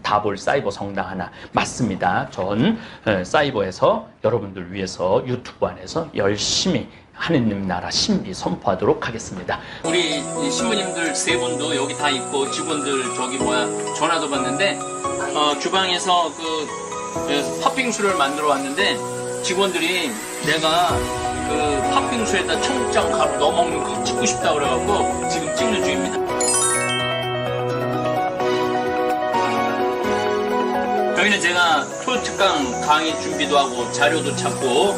Speaker 1: 다볼 사이버 성당 하나. 맞습니다. 전 사이버에서 여러분들 위해서 유튜브 안에서 열심히 하느님 나라 신비 선포하도록 하겠습니다. 우리 신부님들 세 분도 여기 다 있고 직원들 전화도 받는데 주방에서 그 팥빙수를 만들어 왔는데 직원들이 내가 그 팥빙수에다 청국장 가루 넣어 먹는 거 찍고 싶다 그래갖고 지금 찍는 중입니다. 여기는 제가 초특강 강의 준비도 하고 자료도 찾고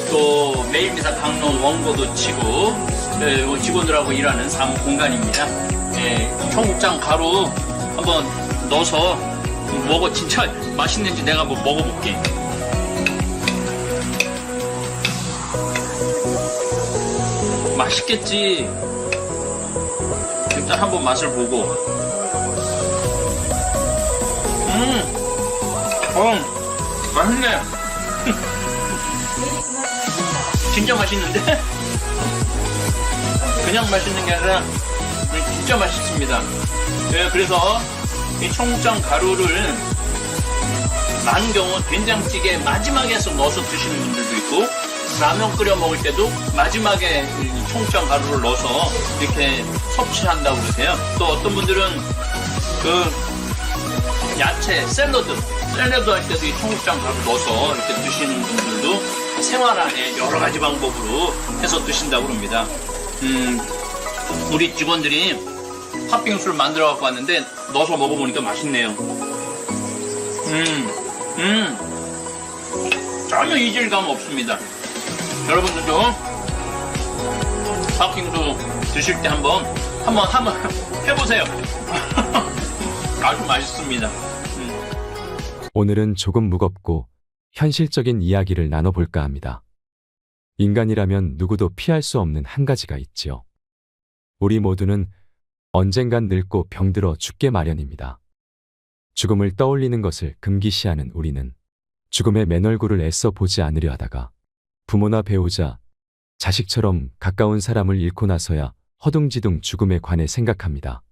Speaker 1: 또 매일미사 강론 원고도 치고 직원들하고 일하는 사무 공간입니다. 청국장 가루 한번 넣어서 먹어. 진짜 맛있는지 내가 한번 먹어볼게. 맛있겠지. 일단 한번 맛을 보고. 맛있네. 진짜 맛있는데? 그냥 맛있는 게 아니라 진짜 맛있습니다. 그래서 이 청국장 가루를 많은 경우 된장찌개 마지막에 해서 넣어서 드시는 분들도 있고 라면 끓여 먹을 때도 마지막에 청국장 가루를 넣어서 이렇게 섭취한다고 그러세요. 또 어떤 분들은 그 야채 샐러드 할 때도 이 청국장 가루 넣어서 이렇게 드시는 분들도 생활 안에 여러 가지 방법으로 해서 드신다고 합니다. 우리 직원들이 팥빙수를 만들어 갖고 왔는데 넣어서 먹어보니까 맛있네요. 전혀 이질감 없습니다. 여러분들도 팥빙수 드실 때 한번 해보세요. 아주 맛있습니다.
Speaker 2: 오늘은 조금 무겁고 현실적인 이야기를 나눠볼까 합니다. 인간이라면 누구도 피할 수 없는 한 가지가 있지요. 우리 모두는 언젠간 늙고 병들어 죽게 마련입니다. 죽음을 떠올리는 것을 금기시하는 우리는 죽음의 맨얼굴을 애써 보지 않으려 하다가 부모나 배우자, 자식처럼 가까운 사람을 잃고 나서야 허둥지둥 죽음에 관해 생각합니다.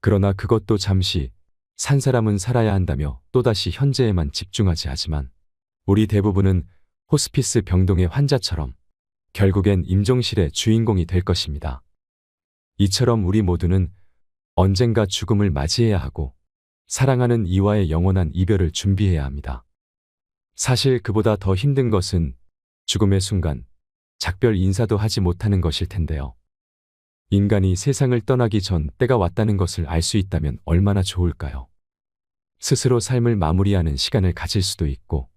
Speaker 2: 그러나 그것도 잠시 산 사람은 살아야 한다며 또다시 현재에만 집중하지 하지만 우리 대부분은 호스피스 병동의 환자처럼 결국엔 임종실의 주인공이 될 것입니다. 이처럼 우리 모두는 언젠가 죽음을 맞이해야 하고 사랑하는 이와의 영원한 이별을 준비해야 합니다. 사실 그보다 더 힘든 것은 죽음의 순간 작별 인사도 하지 못하는 것일 텐데요. 인간이 세상을 떠나기 전 때가 왔다는 것을 알 수 있다면 얼마나 좋을까요? 스스로 삶을 마무리하는 시간을 가질 수도 있고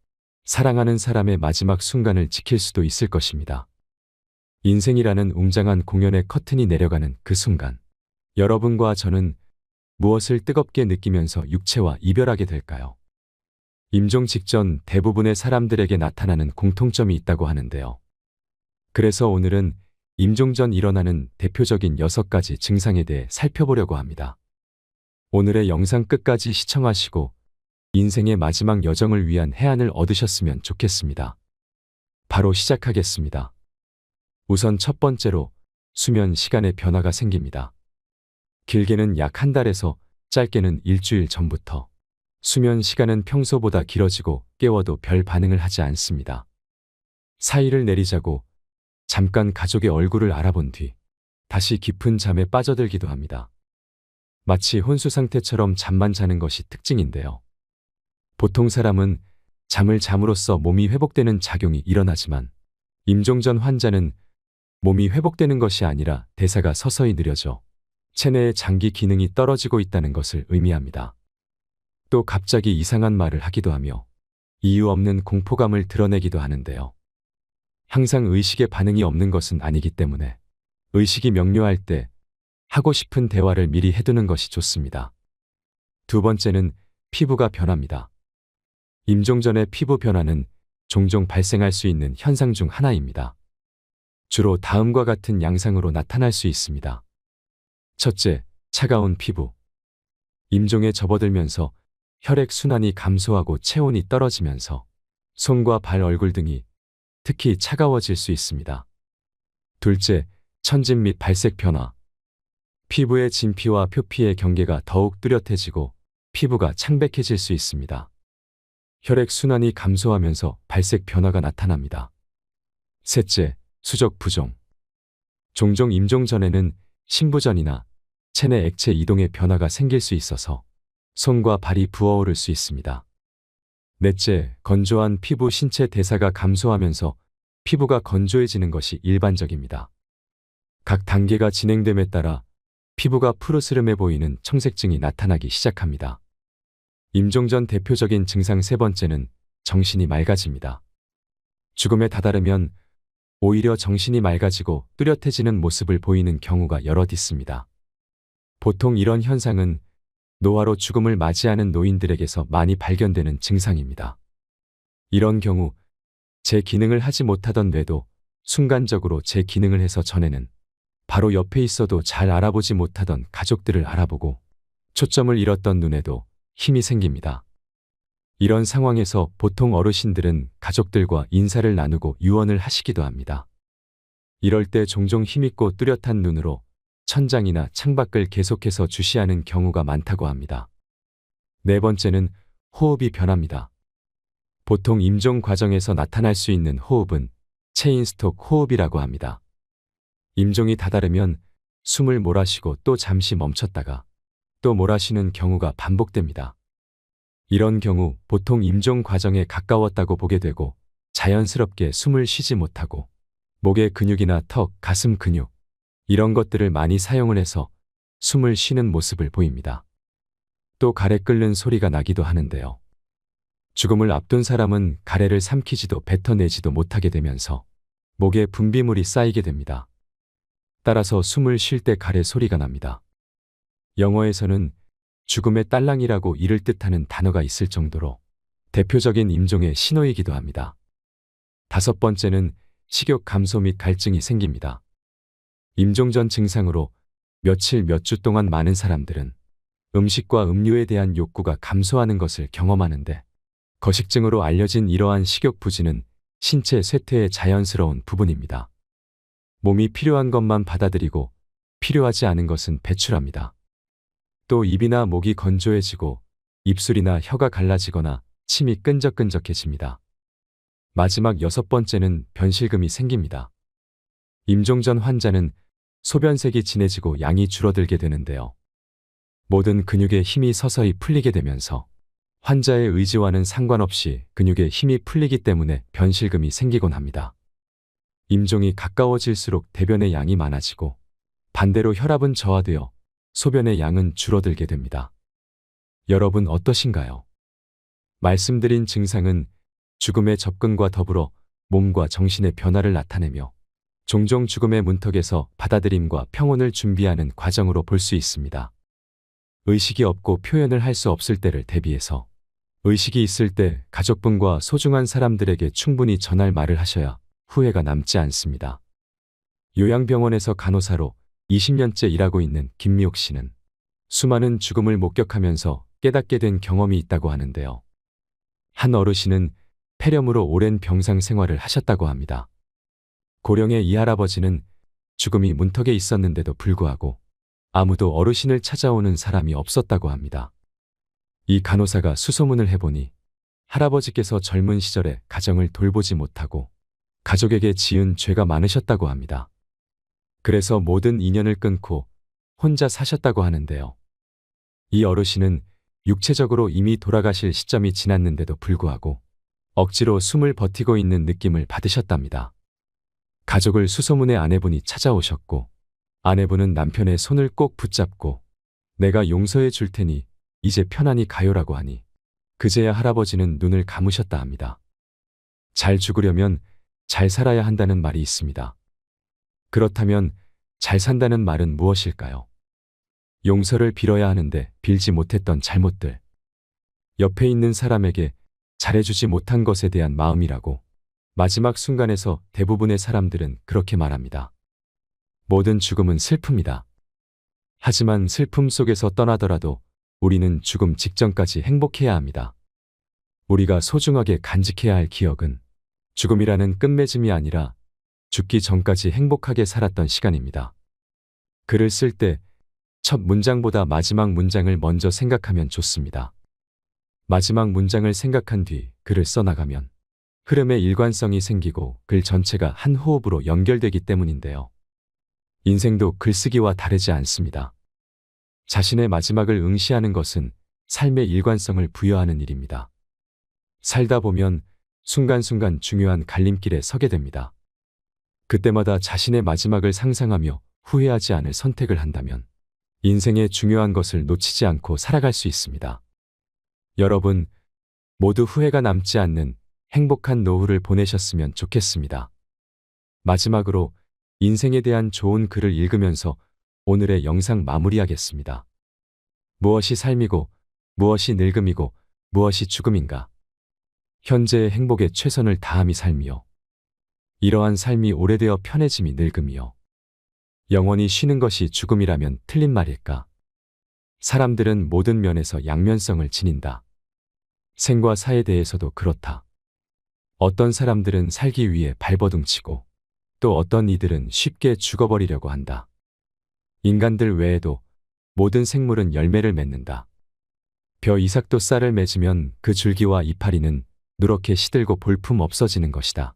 Speaker 2: 사랑하는 사람의 마지막 순간을 지킬 수도 있을 것입니다. 인생이라는 웅장한 공연의 커튼이 내려가는 그 순간 여러분과 저는 무엇을 뜨겁게 느끼면서 육체와 이별하게 될까요? 임종 직전 대부분의 사람들에게 나타나는 공통점이 있다고 하는데요. 그래서 오늘은 임종 전 일어나는 대표적인 6가지 증상에 대해 살펴보려고 합니다. 오늘의 영상 끝까지 시청하시고 인생의 마지막 여정을 위한 해안을 얻으셨으면 좋겠습니다. 바로 시작하겠습니다. 우선 첫 번째로 수면 시간에 변화가 생깁니다. 길게는 약 한 달에서 짧게는 일주일 전부터 수면 시간은 평소보다 길어지고 깨워도 별 반응을 하지 않습니다. 사의를 내리자고 잠깐 가족의 얼굴을 알아본 뒤 다시 깊은 잠에 빠져들기도 합니다. 마치 혼수 상태처럼 잠만 자는 것이 특징인데요. 보통 사람은 잠을 잠으로써 몸이 회복되는 작용이 일어나지만 임종 전 환자는 몸이 회복되는 것이 아니라 대사가 서서히 느려져 체내의 장기 기능이 떨어지고 있다는 것을 의미합니다. 또 갑자기 이상한 말을 하기도 하며 이유 없는 공포감을 드러내기도 하는데요. 항상 의식에 반응이 없는 것은 아니기 때문에 의식이 명료할 때 하고 싶은 대화를 미리 해두는 것이 좋습니다. 두 번째는 피부가 변합니다. 임종 전의 피부 변화는 종종 발생할 수 있는 현상 중 하나입니다. 주로 다음과 같은 양상으로 나타날 수 있습니다. 첫째, 차가운 피부. 임종에 접어들면서 혈액 순환이 감소하고 체온이 떨어지면서 손과 발, 얼굴 등이 특히 차가워질 수 있습니다. 둘째, 천진 및 발색 변화. 피부의 진피와 표피의 경계가 더욱 뚜렷해지고 피부가 창백해질 수 있습니다. 혈액 순환이 감소하면서 발색 변화가 나타납니다. 셋째, 수족 부종. 종종 임종 전에는 신부전이나 체내 액체 이동의 변화가 생길 수 있어서 손과 발이 부어오를 수 있습니다. 넷째, 건조한 피부. 신체 대사가 감소하면서 피부가 건조해지는 것이 일반적입니다. 각 단계가 진행됨에 따라 피부가 푸르스름해 보이는 청색증이 나타나기 시작합니다. 임종 전 대표적인 증상 세 번째는 정신이 맑아집니다. 죽음에 다다르면 오히려 정신이 맑아지고 뚜렷해지는 모습을 보이는 경우가 여럿 있습니다. 보통 이런 현상은 노화로 죽음을 맞이하는 노인들에게서 많이 발견되는 증상입니다. 이런 경우 제 기능을 하지 못하던 뇌도 순간적으로 제 기능을 해서 전에는 바로 옆에 있어도 잘 알아보지 못하던 가족들을 알아보고 초점을 잃었던 눈에도 힘이 생깁니다. 이런 상황에서 보통 어르신들은 가족들과 인사를 나누고 유언을 하시기도 합니다. 이럴 때 종종 힘있고 뚜렷한 눈으로 천장이나 창밖을 계속해서 주시하는 경우가 많다고 합니다. 네 번째는 호흡이 변합니다. 보통 임종 과정에서 나타날 수 있는 호흡은 체인스톡 호흡이라고 합니다. 임종이 다다르면 숨을 몰아쉬고 또 잠시 멈췄다가 또 몰아쉬는 경우가 반복됩니다. 이런 경우 보통 임종 과정에 가까웠다고 보게 되고 자연스럽게 숨을 쉬지 못하고 목의 근육이나 턱, 가슴 근육 이런 것들을 많이 사용을 해서 숨을 쉬는 모습을 보입니다. 또 가래 끓는 소리가 나기도 하는데요. 죽음을 앞둔 사람은 가래를 삼키지도 뱉어내지도 못하게 되면서 목에 분비물이 쌓이게 됩니다. 따라서 숨을 쉴 때 가래 소리가 납니다. 영어에서는 죽음의 딸랑이라고 이를 뜻하는 단어가 있을 정도로 대표적인 임종의 신호이기도 합니다. 다섯 번째는 식욕 감소 및 갈증이 생깁니다. 임종 전 증상으로 며칠 몇 주 동안 많은 사람들은 음식과 음료에 대한 욕구가 감소하는 것을 경험하는데 거식증으로 알려진 이러한 식욕 부진은 신체 쇠퇴의 자연스러운 부분입니다. 몸이 필요한 것만 받아들이고 필요하지 않은 것은 배출합니다. 또 입이나 목이 건조해지고 입술이나 혀가 갈라지거나 침이 끈적끈적해집니다. 마지막 여섯 번째는 변실금이 생깁니다. 임종 전 환자는 소변색이 진해지고 양이 줄어들게 되는데요. 모든 근육의 힘이 서서히 풀리게 되면서 환자의 의지와는 상관없이 근육의 힘이 풀리기 때문에 변실금이 생기곤 합니다. 임종이 가까워질수록 대변의 양이 많아지고 반대로 혈압은 저하되어 소변의 양은 줄어들게 됩니다. 여러분 어떠신가요? 말씀드린 증상은 죽음의 접근과 더불어 몸과 정신의 변화를 나타내며 종종 죽음의 문턱에서 받아들임과 평온을 준비하는 과정으로 볼 수 있습니다. 의식이 없고 표현을 할 수 없을 때를 대비해서 의식이 있을 때 가족분과 소중한 사람들에게 충분히 전할 말을 하셔야 후회가 남지 않습니다. 요양병원에서 간호사로 20년째 일하고 있는 김미옥 씨는 수많은 죽음을 목격하면서 깨닫게 된 경험이 있다고 하는데요. 한 어르신은 폐렴으로 오랜 병상 생활을 하셨다고 합니다. 고령의 이 할아버지는 죽음이 문턱에 있었는데도 불구하고 아무도 어르신을 찾아오는 사람이 없었다고 합니다. 이 간호사가 수소문을 해보니 할아버지께서 젊은 시절에 가정을 돌보지 못하고 가족에게 지은 죄가 많으셨다고 합니다. 그래서 모든 인연을 끊고 혼자 사셨다고 하는데요. 이 어르신은 육체적으로 이미 돌아가실 시점이 지났는데도 불구하고 억지로 숨을 버티고 있는 느낌을 받으셨답니다. 가족을 수소문해 아내분이 찾아오셨고 아내분은 남편의 손을 꼭 붙잡고 내가 용서해 줄 테니 이제 편안히 가요라고 하니 그제야 할아버지는 눈을 감으셨다 합니다. 잘 죽으려면 잘 살아야 한다는 말이 있습니다. 그렇다면 잘 산다는 말은 무엇일까요? 용서를 빌어야 하는데 빌지 못했던 잘못들. 옆에 있는 사람에게 잘해주지 못한 것에 대한 마음이라고 마지막 순간에서 대부분의 사람들은 그렇게 말합니다. 모든 죽음은 슬픔이다. 하지만 슬픔 속에서 떠나더라도 우리는 죽음 직전까지 행복해야 합니다. 우리가 소중하게 간직해야 할 기억은 죽음이라는 끝맺음이 아니라 죽기 전까지 행복하게 살았던 시간입니다. 글을 쓸 때 첫 문장보다 마지막 문장을 먼저 생각하면 좋습니다. 마지막 문장을 생각한 뒤 글을 써나가면 흐름의 일관성이 생기고 글 전체가 한 호흡으로 연결되기 때문인데요. 인생도 글쓰기와 다르지 않습니다. 자신의 마지막을 응시하는 것은 삶의 일관성을 부여하는 일입니다. 살다 보면 순간순간 중요한 갈림길에 서게 됩니다. 그때마다 자신의 마지막을 상상하며 후회하지 않을 선택을 한다면 인생의 중요한 것을 놓치지 않고 살아갈 수 있습니다. 여러분, 모두 후회가 남지 않는 행복한 노후를 보내셨으면 좋겠습니다. 마지막으로 인생에 대한 좋은 글을 읽으면서 오늘의 영상 마무리하겠습니다. 무엇이 삶이고, 무엇이 늙음이고, 무엇이 죽음인가? 현재의 행복에 최선을 다함이 삶이요. 이러한 삶이 오래되어 편해짐이 늙음이요. 영원히 쉬는 것이 죽음이라면 틀린 말일까? 사람들은 모든 면에서 양면성을 지닌다. 생과 사에 대해서도 그렇다. 어떤 사람들은 살기 위해 발버둥치고 또 어떤 이들은 쉽게 죽어버리려고 한다. 인간들 외에도 모든 생물은 열매를 맺는다. 벼 이삭도 쌀을 맺으면 그 줄기와 이파리는 누렇게 시들고 볼품 없어지는 것이다.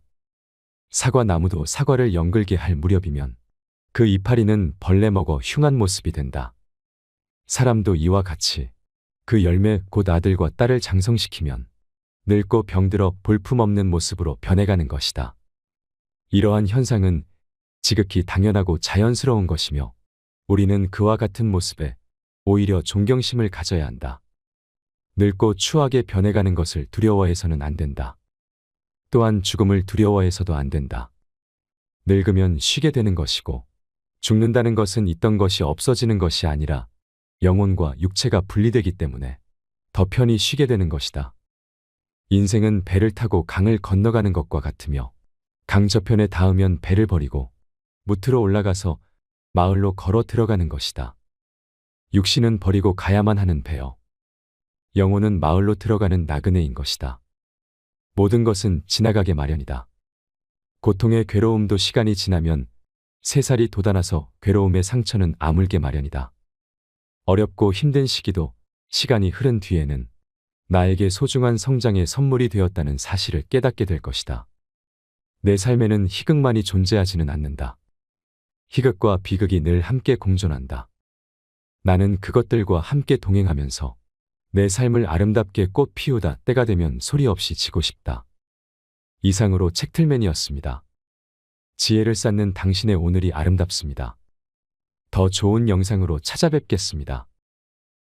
Speaker 2: 사과나무도 사과를 연글게 할 무렵이면 그 이파리는 벌레 먹어 흉한 모습이 된다. 사람도 이와 같이 그 열매 곧 아들과 딸을 장성시키면 늙고 병들어 볼품없는 모습으로 변해가는 것이다. 이러한 현상은 지극히 당연하고 자연스러운 것이며 우리는 그와 같은 모습에 오히려 존경심을 가져야 한다. 늙고 추하게 변해가는 것을 두려워해서는 안 된다. 또한 죽음을 두려워해서도 안 된다. 늙으면 쉬게 되는 것이고 죽는다는 것은 있던 것이 없어지는 것이 아니라 영혼과 육체가 분리되기 때문에 더 편히 쉬게 되는 것이다. 인생은 배를 타고 강을 건너가는 것과 같으며 강 저편에 닿으면 배를 버리고 무트로 올라가서 마을로 걸어 들어가는 것이다. 육신은 버리고 가야만 하는 배여. 영혼은 마을로 들어가는 나그네인 것이다. 모든 것은 지나가게 마련이다. 고통의 괴로움도 시간이 지나면 새살이 돋아나서 괴로움의 상처는 아물게 마련이다. 어렵고 힘든 시기도 시간이 흐른 뒤에는 나에게 소중한 성장의 선물이 되었다는 사실을 깨닫게 될 것이다. 내 삶에는 희극만이 존재하지는 않는다. 희극과 비극이 늘 함께 공존한다. 나는 그것들과 함께 동행하면서 내 삶을 아름답게 꽃 피우다 때가 되면 소리 없이 지고 싶다. 이상으로 책틀맨이었습니다. 지혜를 쌓는 당신의 오늘이 아름답습니다. 더 좋은 영상으로 찾아뵙겠습니다.